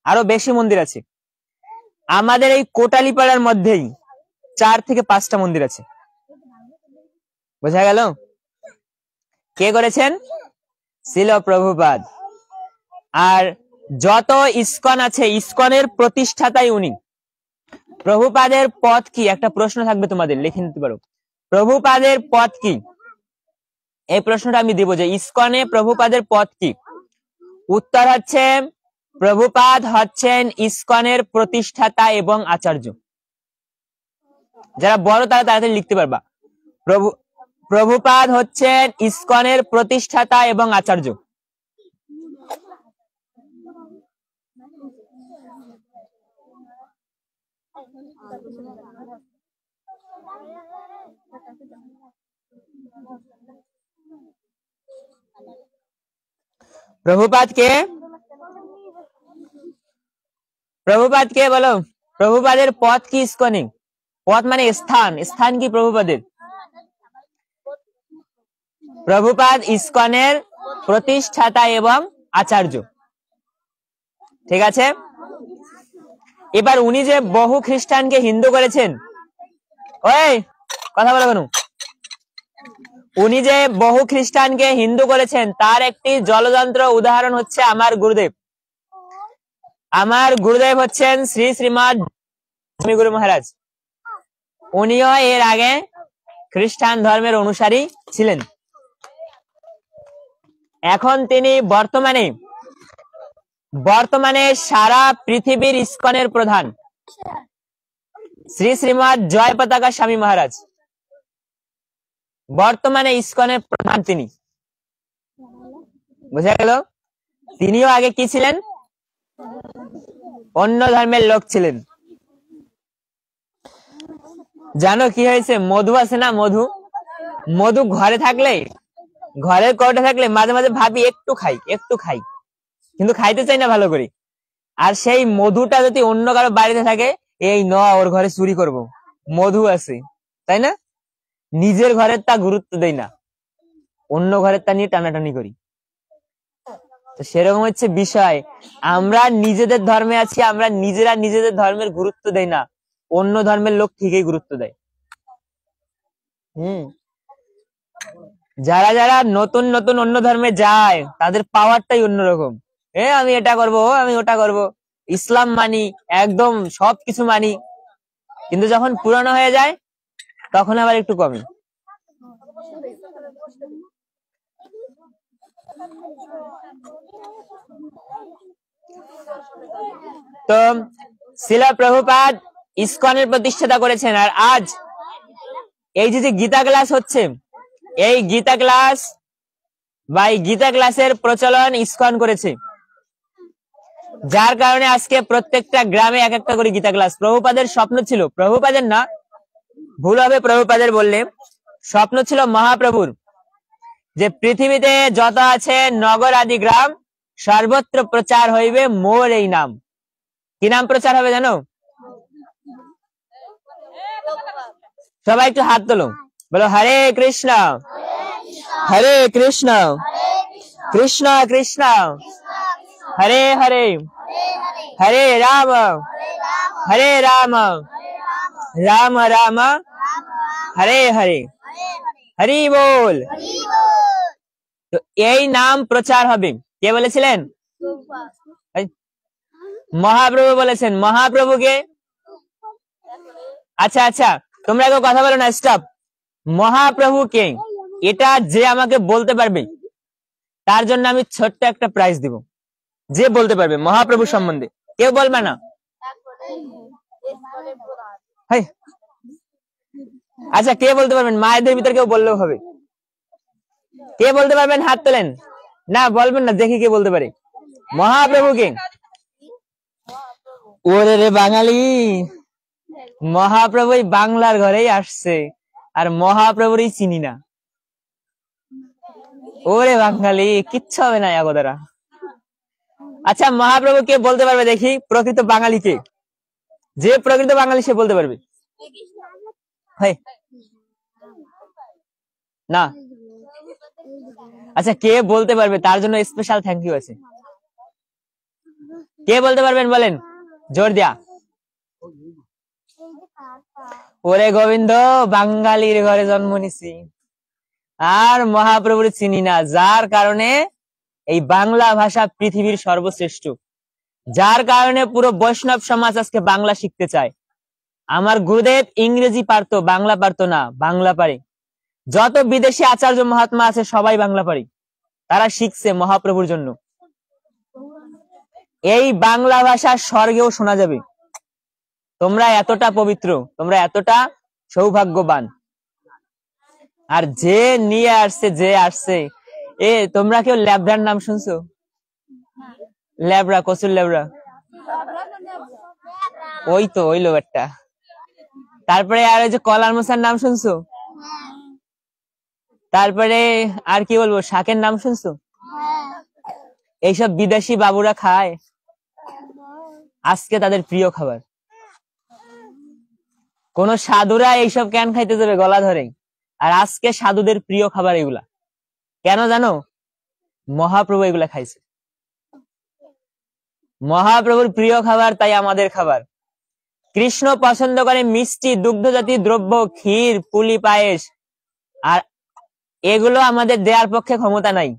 আরো বেশি মন্দির আছে। আমাদের এই কোটালীপাড়ার মধ্যেই 4 থেকে 5টা মন্দির আছে। বোঝা গেল? কে করেছেন? শ্রীল প্রভুপাদ। আর যত ইসকন আছে, ইসকনের প্রতিষ্ঠাতাই উনি। প্রভুপাদের পথ কি? একটা প্রশ্ন থাকবে তোমাদের, লিখে নিতে পারো। প্রভুপাদের পথ কি? এই প্রশ্নটা আমি দিব যে ইসকনে প্রভুপাদের পথ কি। উত্তর হচ্ছে প্রভুপাদ হচ্ছেন ইসকনের প্রতিষ্ঠাতা এবং আচার্য। যারা বড় তারা তাড়াতাড়ি লিখতে পারবা। প্রভুপাদ হচ্ছেন ইসকনের প্রতিষ্ঠাতা এবং আচার্য। প্রভুপাদ কে? প্রভুপাদ কে বলো? প্রভুপাদের পথ কি ইসকনে? পথ মানে স্থান, স্থান কি প্রভুপাদের? প্রভুপাদ ইসকনের প্রতিষ্ঠাতা এবং আচার্য। ঠিক আছে? এবার উনি যে বহু খ্রিস্টানকে হিন্দু করেছেন, ওই কথা বলো কেন? উনি যে বহু খ্রিস্টানকে হিন্দু করেছেন তার একটি জলযন্ত্র উদাহরণ হচ্ছে আমার গুরুদেব। আমার গুরুদেব হচ্ছেন শ্রী শ্রীমৎ গুরু মহারাজ। উনিও এর আগে খ্রিস্টান ধর্মের অনুসারী ছিলেন। এখন তিনি বর্তমানে সারা পৃথিবীর ইসকনের প্রধান শ্রী শ্রীমৎ জয় পতাকা স্বামী মহারাজ। বর্তমানে ইসকনের প্রধান তিনি। বুঝা গেল? তিনিও আগে কি ছিলেন? অন্য ধর্মের লোক ছিলেন। জানো কি হয়েছে? মধু আছে না, মধু মধু ঘরে থাকলে, ঘরের কৌটা থাকলে মাঝে মাঝে ভাবি একটু খাই, কিন্তু খাইতে চাই না ভালো করে। আর সেই মধুটা যদি অন্য কারো বাড়িতে থাকে, এই ন ওর ঘরে চুরি করব, মধু আছে, তাই না? নিজের ঘরের তা গুরুত্ব দেই না, অন্য ঘরের তা নিয়ে টানাটানি করি। তো সেরকম হচ্ছে বিষয়। আমরা নিজেদের ধর্মে আছি, আমরা নিজেরা নিজেদের ধর্মের গুরুত্ব দেই না, অন্য ধর্মের লোক ঠিকই গুরুত্ব দেয়। যারা যারা নতুন নতুন অন্য ধর্মে যায় তাদের পাওয়ারটাই অন্যরকম। আমি এটা করব, আমি ওটা করব, ইসলাম মানি, একদম সবকিছু মানি, কিন্তু যখন পুরানো হয়ে যায় তখন আবার একটু কমই। তো শ্রীল প্রভুপাদ ইসকনের প্রতিষ্ঠাতা করেছেন। আর আজ এই যে গীতা ক্লাস হচ্ছে, এই গীতা ক্লাস বা এই গীতা ক্লাসের প্রচলন ইসকন করেছে, যার কারণে আজকে প্রত্যেকটা গ্রামে এক একটা করে গীতা ক্লাস। প্রভুপাদের স্বপ্ন ছিল, প্রভুপাদের না, ভুল হবে প্রভুপাদের বললে, স্বপ্ন ছিল মহাপ্রভুর যে পৃথিবীতে যত আছে নগর আদি গ্রাম সর্বত্র প্রচার হইবে মোর এই নাম। কি নাম প্রচার হবে জানো? সবাই একটু হাত তোলো, বলো হরে কৃষ্ণ হরে কৃষ্ণ কৃষ্ণ কৃষ্ণ হরে হরে হরে রাম হরে রাম রাম রাম হরে হরে হরি বল। তো এই নাম প্রচার হবে, কে বলেছিলেন? মহাপ্রভু বলেছেন। মহাপ্রভুকে, আচ্ছা আচ্ছা তোমরা কেউ কথা বলো না, স্টপ। মহাপ্রভুকে এটা যে আমাকে বলতে পারবে তার জন্য আমি ছোট্ট একটা প্রাইজ দিব। যে বলতে পারবে মহাপ্রভু সম্বন্ধে, কেউ বলবে না। আচ্ছা কে বলতে পারবেন? মায়েদের ভিতরে কেউ বললেও হবে। কে বলতে পারবেন? হাত তোলেন। না বলবেন না, দেখি কে বলতে পারে। মহাপ্রভুকে। ওরে রে বাঙালি, মহাপ্রভু বাংলার ঘরেই আসছে আর মহাপ্রভুরই চিনি না। ওরে বাঙালি, কিচ্ছু হবে না আগো দ্বারা। আচ্ছা মহাপ্রভু কে বলতে পারবে দেখি? প্রকৃত বাঙালি কে? যে প্রকৃত বাঙালি সে বলতে পারবে। না, আচ্ছা কে বলতে পারবে তার জন্য স্পেশাল থ্যাংক ইউ আছে। কে বলতে পারবেন বলেন জোর দিয়া। ওরে গোবিন্দ, বাঙালির ঘরে জন্ম নিছি আর মহাপ্রভুর চিনি না, যার কারণে এই বাংলা ভাষা পৃথিবীর সর্বশ্রেষ্ঠ, যার কারণে পুরো বৈষ্ণব সমাজ আজকে বাংলা শিখতে চায়। আমার গুরুদেব ইংরেজি পারতো, বাংলা পারতো না, বাংলা পারে। যত বিদেশি আচার্য মহাত্মা আছে সবাই বাংলা পারে, তারা শিখছে মহাপ্রভুর জন্য। এই বাংলা ভাষা স্বর্গেও শোনা যাবে। তোমরা এতটা পবিত্র, তোমরা এতটা সৌভাগ্যবান। আর যে নিয়ে আসছে, যে আসছে, তোমরা কেউ ল্যাবরার নাম শুনছো? ল্যাবরা, কসুর ল্যাবরা, ওই তো ওই লোকটা। তারপরে আর ওই যে কলার মশার নাম শুনছো? তারপরে আর কি বলবো, শাকের নাম শুনছো? এইসব বিদেশি বাবুরা খায়, আজকে তাদের প্রিয় খাবার। কোন সাধুরা এইসব কেন খাইতে যাবে গলা ধরে? আর আজকে সাধুদের প্রিয় খাবার এগুলা। কেন জানো? মহাপ্রভু এগুলা খাইছে। মহাপ্রভুর প্রিয় খাবার, তাই আমাদের খাবার। কৃষ্ণ পছন্দ করে মিষ্টি, দুগ্ধ জাতীয় দ্রব্য, ক্ষীর, পুলি, পায়েস, আর এগুলো আমাদের দেওয়ার পক্ষে ক্ষমতা নাই।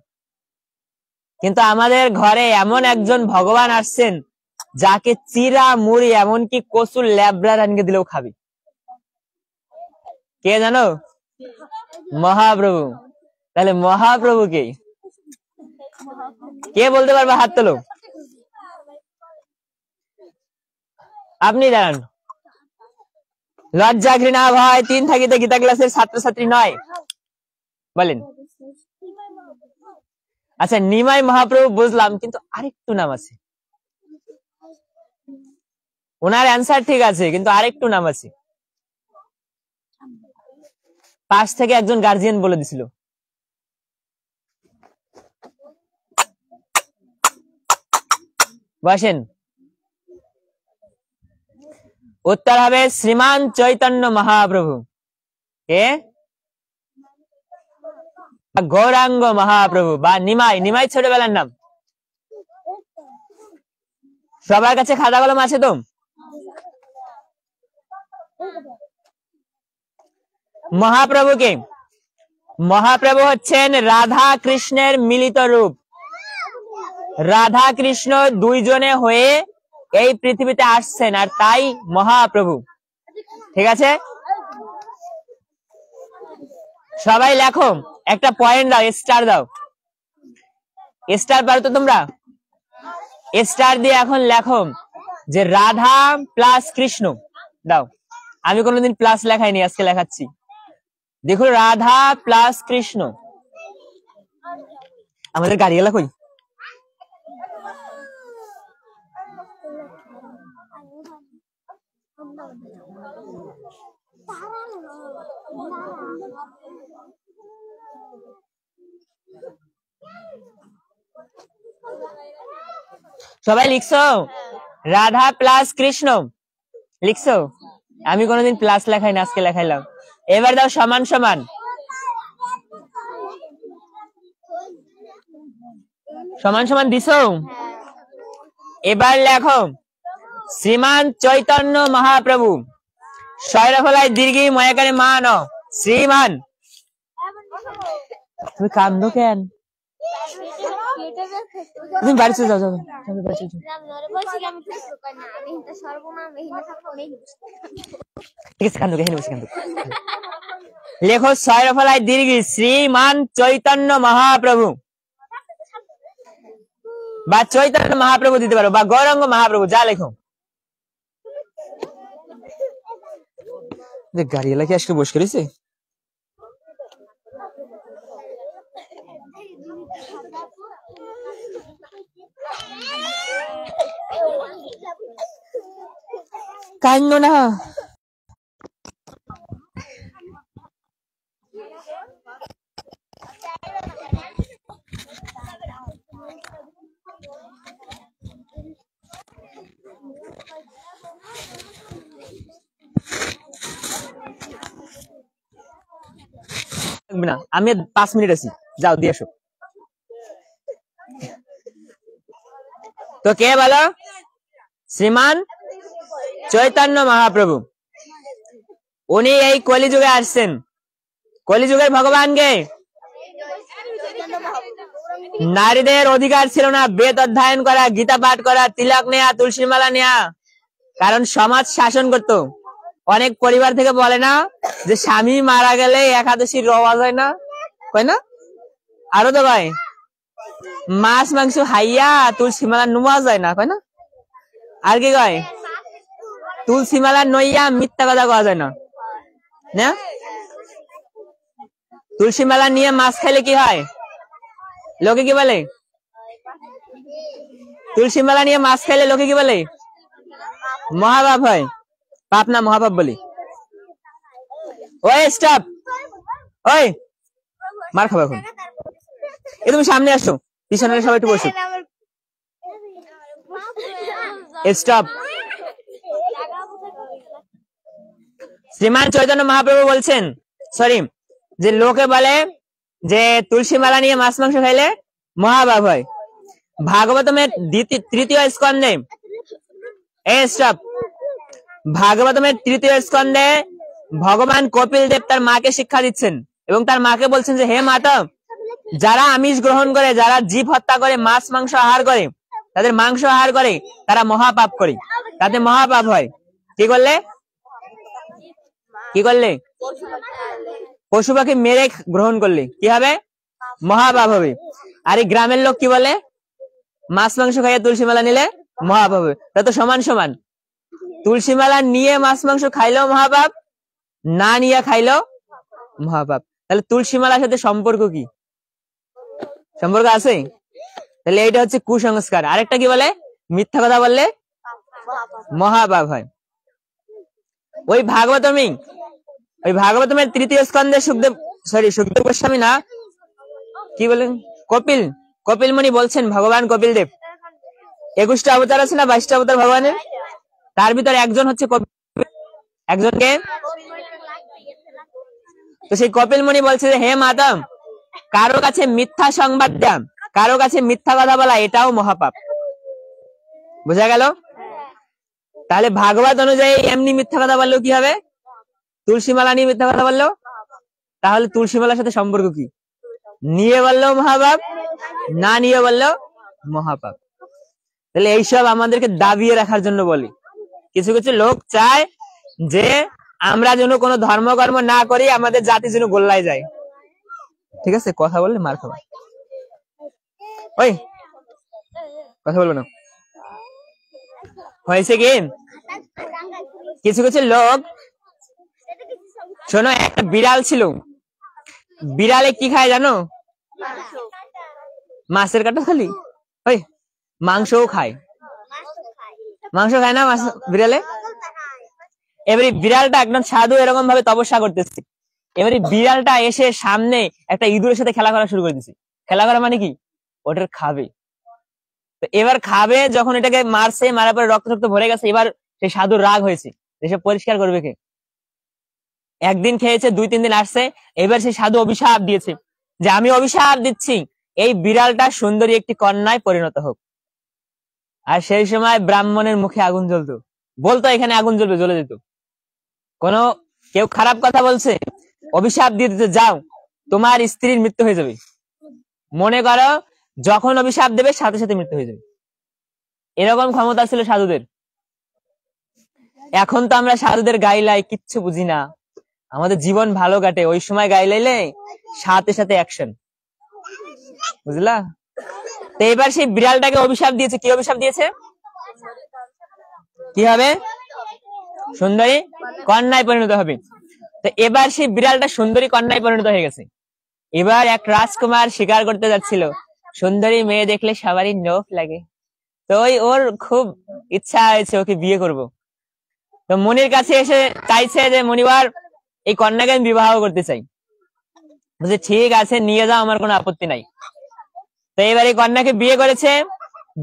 কিন্তু আমাদের ঘরে এমন একজন ভগবান আসছেন যাকে চিরা মুড়ি এমনকি কচুর ল্যাবরা রানিয়ে দিলেও খাবে। কে জানো? মহাপ্রভু। তাহলে মহাপ্রভুকে কে বলতে পারবে? হাত তোলো। আপনি দাঁড়ান। লজ্জা ঘৃণা ভয় তিন থাকিতে গীতা ক্লাসের ছাত্রছাত্রী নয় বলেন। আচ্ছা নিমাই মহাপ্রভু বুঝলাম, কিন্তু আরেকটু নাম আছে। ওনার অ্যান্সার ঠিক আছে, কিন্তু আরেকটু নাম আছে। পাশ থেকে একজন গার্জিয়ান বলে দিছিল। বসেন। উত্তর হবে শ্রীমান চৈতন্য মহাপ্রভু। কে? গৌরাঙ্গ মহাপ্রভু বা নিমাই। নিমাই ছোটবেলার নাম। সবার কাছে খাতা কলম আছে তো? মহাপ্রভুকে, মহাপ্রভু হচ্ছেন রাধা কৃষ্ণের মিলিত রূপ। রাধা কৃষ্ণ দুইজনে হয়ে এই পৃথিবীতে আসছেন, আর তাই মহাপ্রভু। ঠিক আছে, সবাই লেখো, একটা পয়েন্ট দাও, স্টার দাও। স্টার পারো তো তোমরা? স্টার দিয়ে এখন লেখো যে রাধা প্লাস কৃষ্ণ দাও। আমি কোনোদিন প্লাস লেখাইনি, আজকে লেখাচ্ছি। দেখো, রাধা প্লাস কৃষ্ণ। আমাদের গাড়িওয়ালা কই? সবাই লিখছো? রাধা প্লাস কৃষ্ণ লিখছো? আমি কোনোদিন প্লাস লেখাই না, আজকে লেখাইলাম। এবার দাও সমান সমান। সমান সমান দিছো? এবার লেখো শ্রীমান চৈতন্য মহাপ্রভু শয়রফলায় দীর্ঘি ময়াকারে মান শ্রীমান। তুমি কান্দো কেন? তুমি বাড়ি চলে যাও, যাও ঠিক আছে, কান্দো কেন? লেখো শয়রফলায় দীর্ঘি শ্রীমান চৈতন্য মহাপ্রভু, বা চৈতন্য মহাপ্রভু দিতে পারো, বা গৌরাঙ্গ মহাপ্রভু, যা লেখো। গাড়ি এলাকি আজকে বসে করেছে। কান্দো না। না, আমি 5 মিনিট আছি, যাও দিয়ে আসো। তো কে বলো? শ্রীমান চৈতন্য মহাপ্রভু। উনি এই কলিযুগে আসছেন। কলিযুগের ভগবান কে? নারীদের অধিকার ছিল না বেদ অধ্যয়ন করা, গীতা পাঠ করা, তিলক নেয়া, তুলসী মালা নেয়া, কারণ সমাজ শাসন করত। অনেক পরিবার থেকে বলে না যে স্বামী মারা গেলে একাদশীর রওয়াজ হয় না, কয় না? আরো তো কয় মাছ মাংস হাইয়া তুলসী মালা নুয়া যায় না, কয় না? আর কি কয় তুলসী মালা নইয়া মিথ্যা কথা কওয়া যায় না, না? তুলসী মালা নিয়ে মাছ খাইলে কি হয়? লোকে কি বলে? তুলসী মালা নিয়ে মাছ খাইলে লোকে কি বলে? মহাপাপ হয়। পাপ না মহাপাপ বলি। ওই স্টপ, ওই মার খাবে এখন। এ তুমি সামনে আসো, পিছনে সবাই একটু বসো। স্টপ। শ্রীমান চৈতন্য মহাপ্রভু বলছেন, সরি, যে লোকে বলে যে তুলসী মালা নিয়ে মাছ মাংস খাইলে মহাপাপ হয়। ভাগবতমের তৃতীয় স্কন্ধে, স্টপ, ভাগবতমের তৃতীয় স্কন্ধে ভগবান কপিল দেব তার মাকে শিক্ষা দিচ্ছেন এবং তার মাকে বলছেন যে হে মাতা, যারা আমিষ গ্রহণ করে, যারা জীব হত্যা করে, মাছ মাংস আহার করে, তাদের মাংস আহার করে, তারা মহাপাপ করে, তাতে মহাপাপ হয়। কি করলে? কি করলে? পশু পাখি মেরে গ্রহণ করলে কি হবে? মহাপাপ হবে। আর এই গ্রামের লোক কি বলে? মাছ মাংস খাইয়ে তুলসী মালা নিলে মহাপাপ হবে। তা তো সমান সমান। তুলসী মালা নিয়ে মাছ মাংস খাইলেও মহাপাপ, না নিয়ে খাইলেও মহাপাপ। তাহলে তুলসী মালার সাথে সম্পর্ক কি? সম্পর্ক আছে? তাহলে এইটা হচ্ছে কুসংস্কার। আরেকটা কি বলে? মিথ্যা কথা বললে মহাপাপ হয়। ওই ভাগবতমের তৃতীয় স্কন্ধে সুখদেব গোস্বামী না, কি বলেন, কপিল মুনি বলছেন, ভগবান কপিল দেব 21টা অবতার আছে না, 22টা অবতার ভগবানের, তার ভিতরে একজন হচ্ছে একজনকে। তো সেই কপিল মুনি বলছে যে হে মাতা, কারো কাছে মিথ্যা সংবাদ দেয়া, কারো কাছে মিথ্যা কথা বলা, এটাও মহাপাপ। বোঝা গেল? তাহলে ভাগবত অনুযায়ী এমনি মিথ্যা কথা বললেও কি হবে? তুলসী মালা নিয়ে মিথ্যা কথা বললেও, তাহলে তুলসী মালার সাথে সম্পর্ক কি? নিয়ে বললেও মহাপাপ, না নিয়ে বললেও মহাপাপ। তাহলে এইসব আমাদেরকে দাবিয়ে রাখার জন্য বলি। কিছু কিছু লোক চায় যে আমরা যেন কোনো ধর্মকর্ম না করি, আমাদের জাতি যেন গোল্লায় যায়। ঠিক আছে, কথা বললে মার খাবে। ওই কথা বলবো না। হয়েছে কি, কিছু কিছু লোক, শোনো, একটা বিড়াল ছিল। বিড়ালে কি খায় জানো? মাছের কাটা খালি। ওই মাংসও খায়। মাংস খায় না বিড়ালে? এবারে বিড়ালটা একদম সাধু এরকম ভাবে তপস্যা করতেছে। এবারে বিড়ালটা এসে সামনে একটা ইঁদুরের সাথে খেলা করা শুরু করে দিচ্ছে। খেলা করা মানে কি? ওটার খাবে। তো এবার খাবে, যখন এটাকে মারছে, মারার পরে রক্ত রক্ত ভরে গেছে, এবার সেই সাধুর রাগ হয়েছে, এসব পরিষ্কার করবে কে? একদিন খেয়েছে, 2-3 দিন আসছে, এবার সেই সাধু অভিশাপ দিয়েছে যে আমি অভিশাপ দিচ্ছি এই বিড়ালটা সুন্দরী একটি কন্যায় পরিণত হোক। আর সেই সময় ব্রাহ্মণের মুখে আগুন জ্বলতো, বলতো এখানে আগুন জ্বলবে, জ্বলে যেত। কোনো কেউ খারাপ কথা বলছে, অভিশাপ দিয়ে দিতে, যাও তোমার স্ত্রীর মৃত্যু হয়ে যাবে। মনে করো যখন অভিশাপ দেবে সাথে সাথে মৃত্যু হয়ে যাবে, এরকম ক্ষমতা ছিল সাধুদের। এখন তো আমরা সাধুদের গাইলাই কিচ্ছু বুঝি না, আমাদের জীবন ভালো কাটে। ওই সময় গাইলাইলে সাথে সাথে অ্যাকশন, বুঝলা? তো এবার সেই বিড়ালটাকে অভিশাপ দিয়েছে। কি অভিশাপ দিয়েছে? কি হবে? সুন্দরী কন্যায় পরিণত হবে। তো এবার সেই বিড়ালটা সুন্দরী কন্যায় পরিণত হয়ে গেছে। এবার এক রাজকুমার শিকার করতে যাচ্ছিল, সুন্দরী মেয়ে দেখলে সবারই নখ লাগে, তো ওর খুব ইচ্ছা হয়েছে ওকে বিয়ে করব। তো মনির কাছে এসে চাইছে যে মনিবার এই কন্যাকে আমি বিবাহ করতে চাই। বলছে ঠিক আছে, নিয়ে যাও, আমার কোনো আপত্তি নাই। তো এবার এই কন্যাকে বিয়ে করেছে,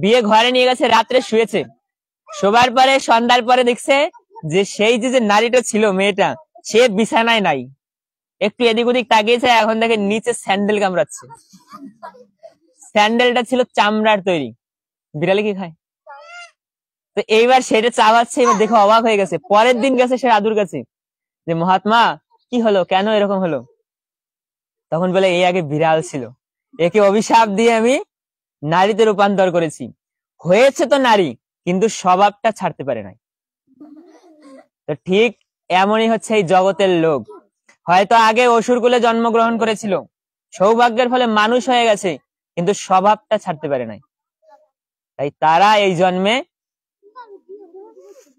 বিয়ে ঘরে নিয়ে গেছে, রাত্রে শুয়েছে। শোবার পরে সন্ধ্যার পরে দেখছে যে সেই যে নারীটা ছিল, মেয়েটা, সে বিছানায় নাই। একটু এদিক ওদিক তাকিয়েছে, এখন দেখে নিচে স্যান্ডেল কামড়াচ্ছে। স্যান্ডেলটা ছিল চামড়ার তৈরি। বিড়ালে কি খায়? তো এইবার সেটা চাওয়াচ্ছে, এবার দেখে অবাক হয়ে গেছে। পরের দিন গেছে সে সাধুর কাছে যে মহাত্মা কি হলো, কেন এরকম হলো? তখন বলে এই আগে বিড়াল ছিল, একে অভিশাপ দিয়ে আমি নারীতে রূপান্তর করেছি। হয়েছে তো নারী, কিন্তু স্বভাবটা ছাড়তে পারে নাই। তো ঠিক এমনই হচ্ছে এই জগতের লোক। হয়তো আগে অসুর কুলে জন্মগ্রহণ করেছিল, সৌভাগ্যের ফলে মানুষ হয়ে গেছে, কিন্তু স্বভাবটা ছাড়তে পারে নাই। তাই তারা এই জন্মে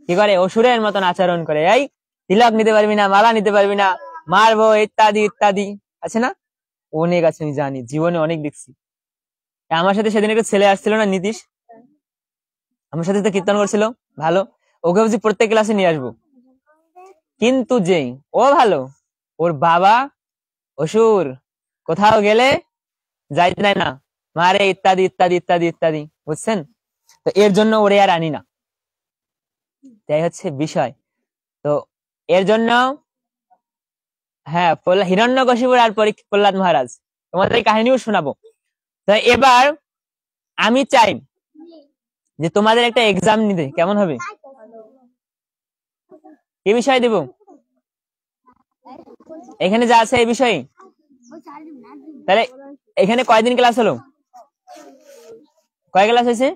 কি করে? অসুরের মতন আচরণ করে। এই তিলক নিতে পারবি না, মালা নিতে পারবি না, মারবো, ইত্যাদি ইত্যাদি আছে না? অনেক আছে, আমি জানি, জীবনে অনেক দেখছি। আমার সাথে সেদিন একটা ছেলে আসছিল না, নীতিশ, আমার সাথে তো কীর্তন করছিল, ভালো। ওকে বলছি প্রত্যেক ক্লাসে নিয়ে আসবো, কিন্তু যেই ও ভালো, ওর বাবা অসুর, কোথাও গেলে যাইতে দেয় না, মারে, ইত্যাদি ইত্যাদি ইত্যাদি ইত্যাদি, বুঝছেন? তো এর জন্য ওরে আর আনি না, তাই হচ্ছে বিষয়। তো এর জন্য হ্যাঁ, হিরণ্যকশিপুর আর প্রহ্লাদ মহারাজ, তোমাদের এই কাহিনীও শোনাবো। তো এবার আমি চাই যে তোমাদের একটা এক্সাম নিতে, কেমন হবে? কি বিষয় দেব? এখানে যা আছে এই বিষয়ে। তাহলে এখানে কয়দিন ক্লাস হলো? কয় ক্লাস হয়েছে?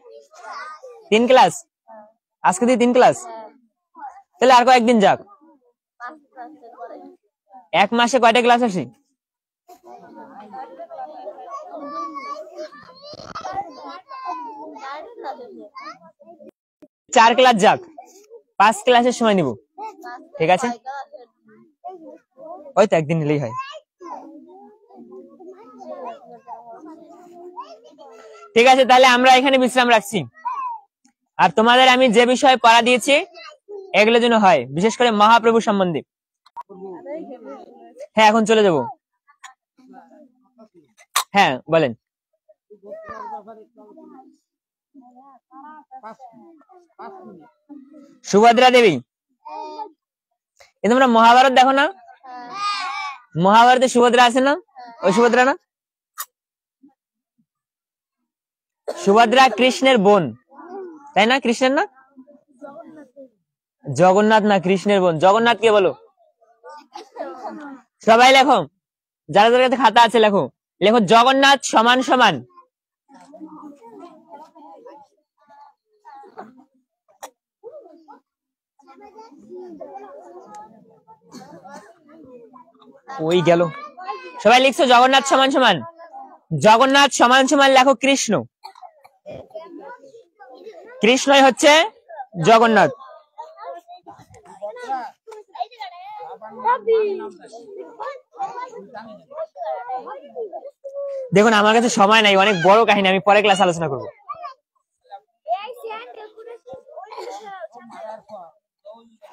3 ক্লাস। আজকে দিয়ে 3 ক্লাস। তাহলে আর কয়েকদিন যাক। 1 মাসে কয়টা ক্লাস আসে? 4 ক্লাস যাক, 5 ক্লাসের সময় নিব, ঠিক আছে? ওই তো একদিন নিলেই হয়। ঠিক আছে, তাহলে আমরা এখানে বিশ্রাম রাখছি। আর তোমাদের আমি যে বিষয়ে পড়া দিয়েছি এগুলো যেন হয়, বিশেষ করে মহাপ্রভু সম্বন্ধে। হ্যাঁ, এখন চলে যাব। হ্যাঁ বলেন। সুভদ্রা দেবী, তোমরা মহাভারত দেখো না? মহাভারতে সুভদ্রা আছে না? ওই সুভদ্রা না? সুভদ্রা কৃষ্ণের বোন, তাই না? কৃষ্ণের না? জগন্নাথ না, কৃষ্ণের বোন। জগন্নাথ কে বলো? সবাই লেখো, যারা যাদের কাছে খাতা আছে লেখো, লেখো জগন্নাথ সমান সমান ওই গেল। সবাই লিখছো জগন্নাথ সমান সমান, জগন্নাথ সমান সমান লেখো কৃষ্ণ। কৃষ্ণই হচ্ছে জগন্নাথ। দেখুন আমার কাছে সময় নাই, অনেক বড় কাহিনী, আমি পরে ক্লাস আলোচনা করবো।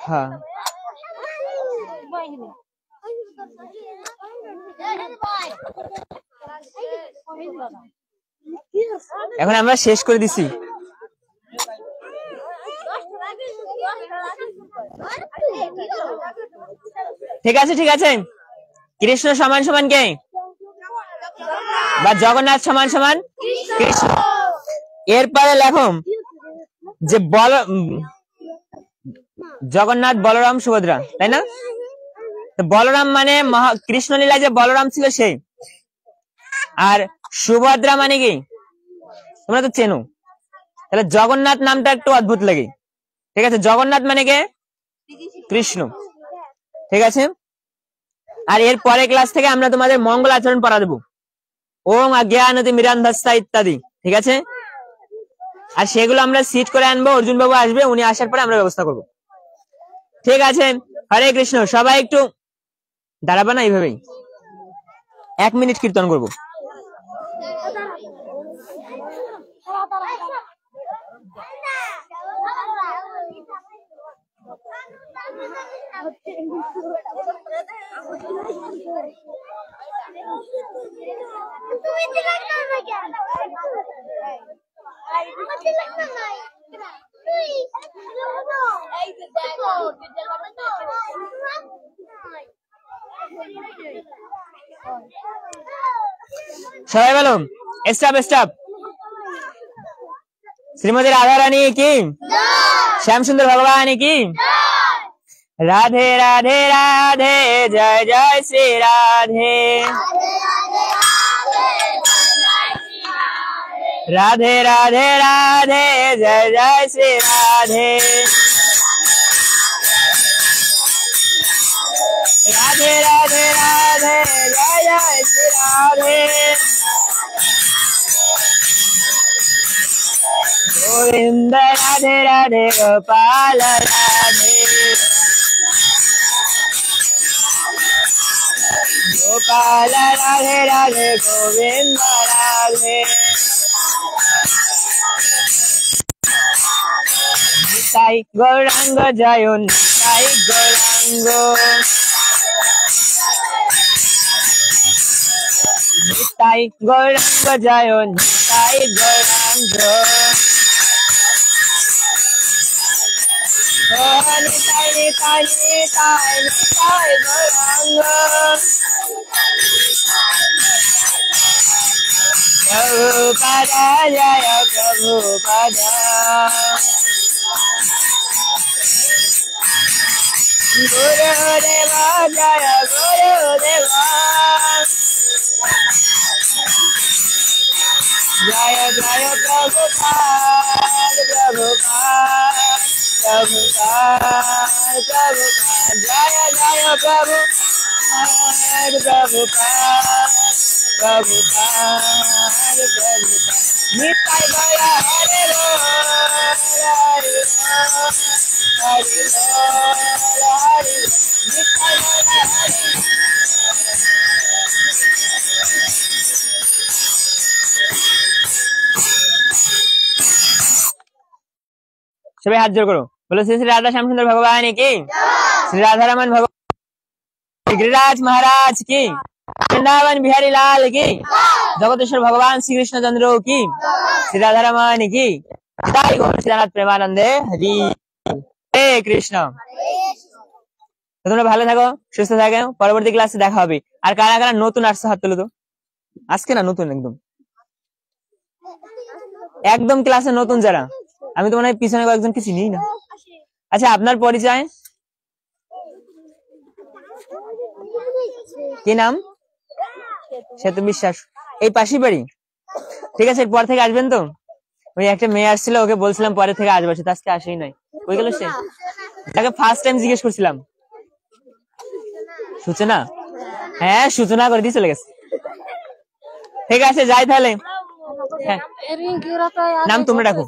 হ্যাঁ, এখন আমরা শেষ করে দিছি। ঠিক আছে ঠিক আছে, কৃষ্ণ সমান সমান কে, বা জগন্নাথ সমান সমান কৃষ্ণ। এরপরে লেখো যে জগন্নাথ বলরাম সুভদ্রা, তাই না? তো বলরাম মানে কৃষ্ণ লীলায় যে বলরাম ছিল সেই, আর সুভদ্রা মানে কি তোমরা তো চেনো। তাহলে জগন্নাথ নামটা একটু অদ্ভুত লাগে, ঠিক আছে? জগন্নাথ মানে কে? কৃষ্ণ, ঠিক আছে? আর এর পরে ক্লাস থেকে আমরা তোমাদের মঙ্গল আচরণ পড়া দেবো, ওম অজ্ঞানতি মিরান্ধস্তা ইত্যাদি, ঠিক আছে? আর সেগুলো আমরা সিট করে আনবো, অর্জুন বাবু আসবে, উনি আসার পরে আমরা ব্যবস্থা করব, ঠিক আছে? হরে কৃষ্ণ। সবাই একটু দাঁড়াবে না, এইভাবেই 1 মিনিট কীর্তন করবো। সবাই বলো স্টপ স্টপ। শ্রীমতী রাধা রানী কি, শ্যাম সুন্দর ভগবান কি, রাধে রাধে রাধে, জয় জয় শ্রী রাধে, রাধে রাধে রাধে, জয় জয় শ্রী রাধে, রাধে রাধে রাধে, জয় জয় শ্রী রাধে, গোবিন্দ রাধে রাধে, গোপাল রাধে, গোপাল রাধে রাধে, গোবিন্দ রাধে, নিতাই গৌরাঙ্গ জয়, নিতাই গৌরাঙ্গ, নিতাই গৌরাঙ্গ জয়, নিতাই গৌরাঙ্গ, নিতাই নিতাই নিতাই নিতাই গৌরাঙ্গ, প্রভুপাদ জয় প্রভুপাদ, গুরুদেব জয় গুরুদেব, জয় জয় প্রভুপাদ প্রভুপাদ প্রভুপাদ প্রভুপাদ, জয় জয় প্রভুপাদ প্রভুপাদ প্রভুপাদ প্রভুপাদ, নিতাই গৌর হরে বল, হরে বল, হরে বল, হরে বল, নিতাই গৌর হরে। সবাই হাত জোর করো, বলো শ্রী শ্রী রাধা শ্যাম সুন্দর ভগবান কি, শ্রী রাধা রমন ভগবান, गिरिराज महाराज की, वृंदावन बिहारी लाल की, जगतेश्वर भगवान श्री कृष्ण चंद्र की, श्री राधा रमन की, श्रीनाथ प्रेमानंदे हरि কৃষ্ণ। তোমরা ভালো থাকো, সুস্থ থাকো, পরবর্তী ক্লাসে দেখা হবে। আর কারা কারা নতুন আসছে হাত তুলো তো, আজকে না নতুন, একদম একদম ক্লাসে নতুন যারা, আমি তো মনে হয় পিছনে কয়েকজনকে চিনি না। আচ্ছা আপনার পরিচয় কি নাম? সেতু বিশ্বাস, এই পাশেই বাড়ি, ঠিক আছে? পর থেকে আসবেন তো? ওই একটা মেয়ে আসছিল, ওকে বলছিলাম পরে থেকে আসবে, সে আজকে আসেই নাই, ওই গেল সে, তাকে ফার্স্ট টাইম জিজ্ঞেস করছিলাম। সূচনা, হ্যাঁ সূচনা করে দিয়ে চলে গেছে। ঠিক আছে যাই তাহলে, হ্যাঁ নাম তোমরা ডাকো।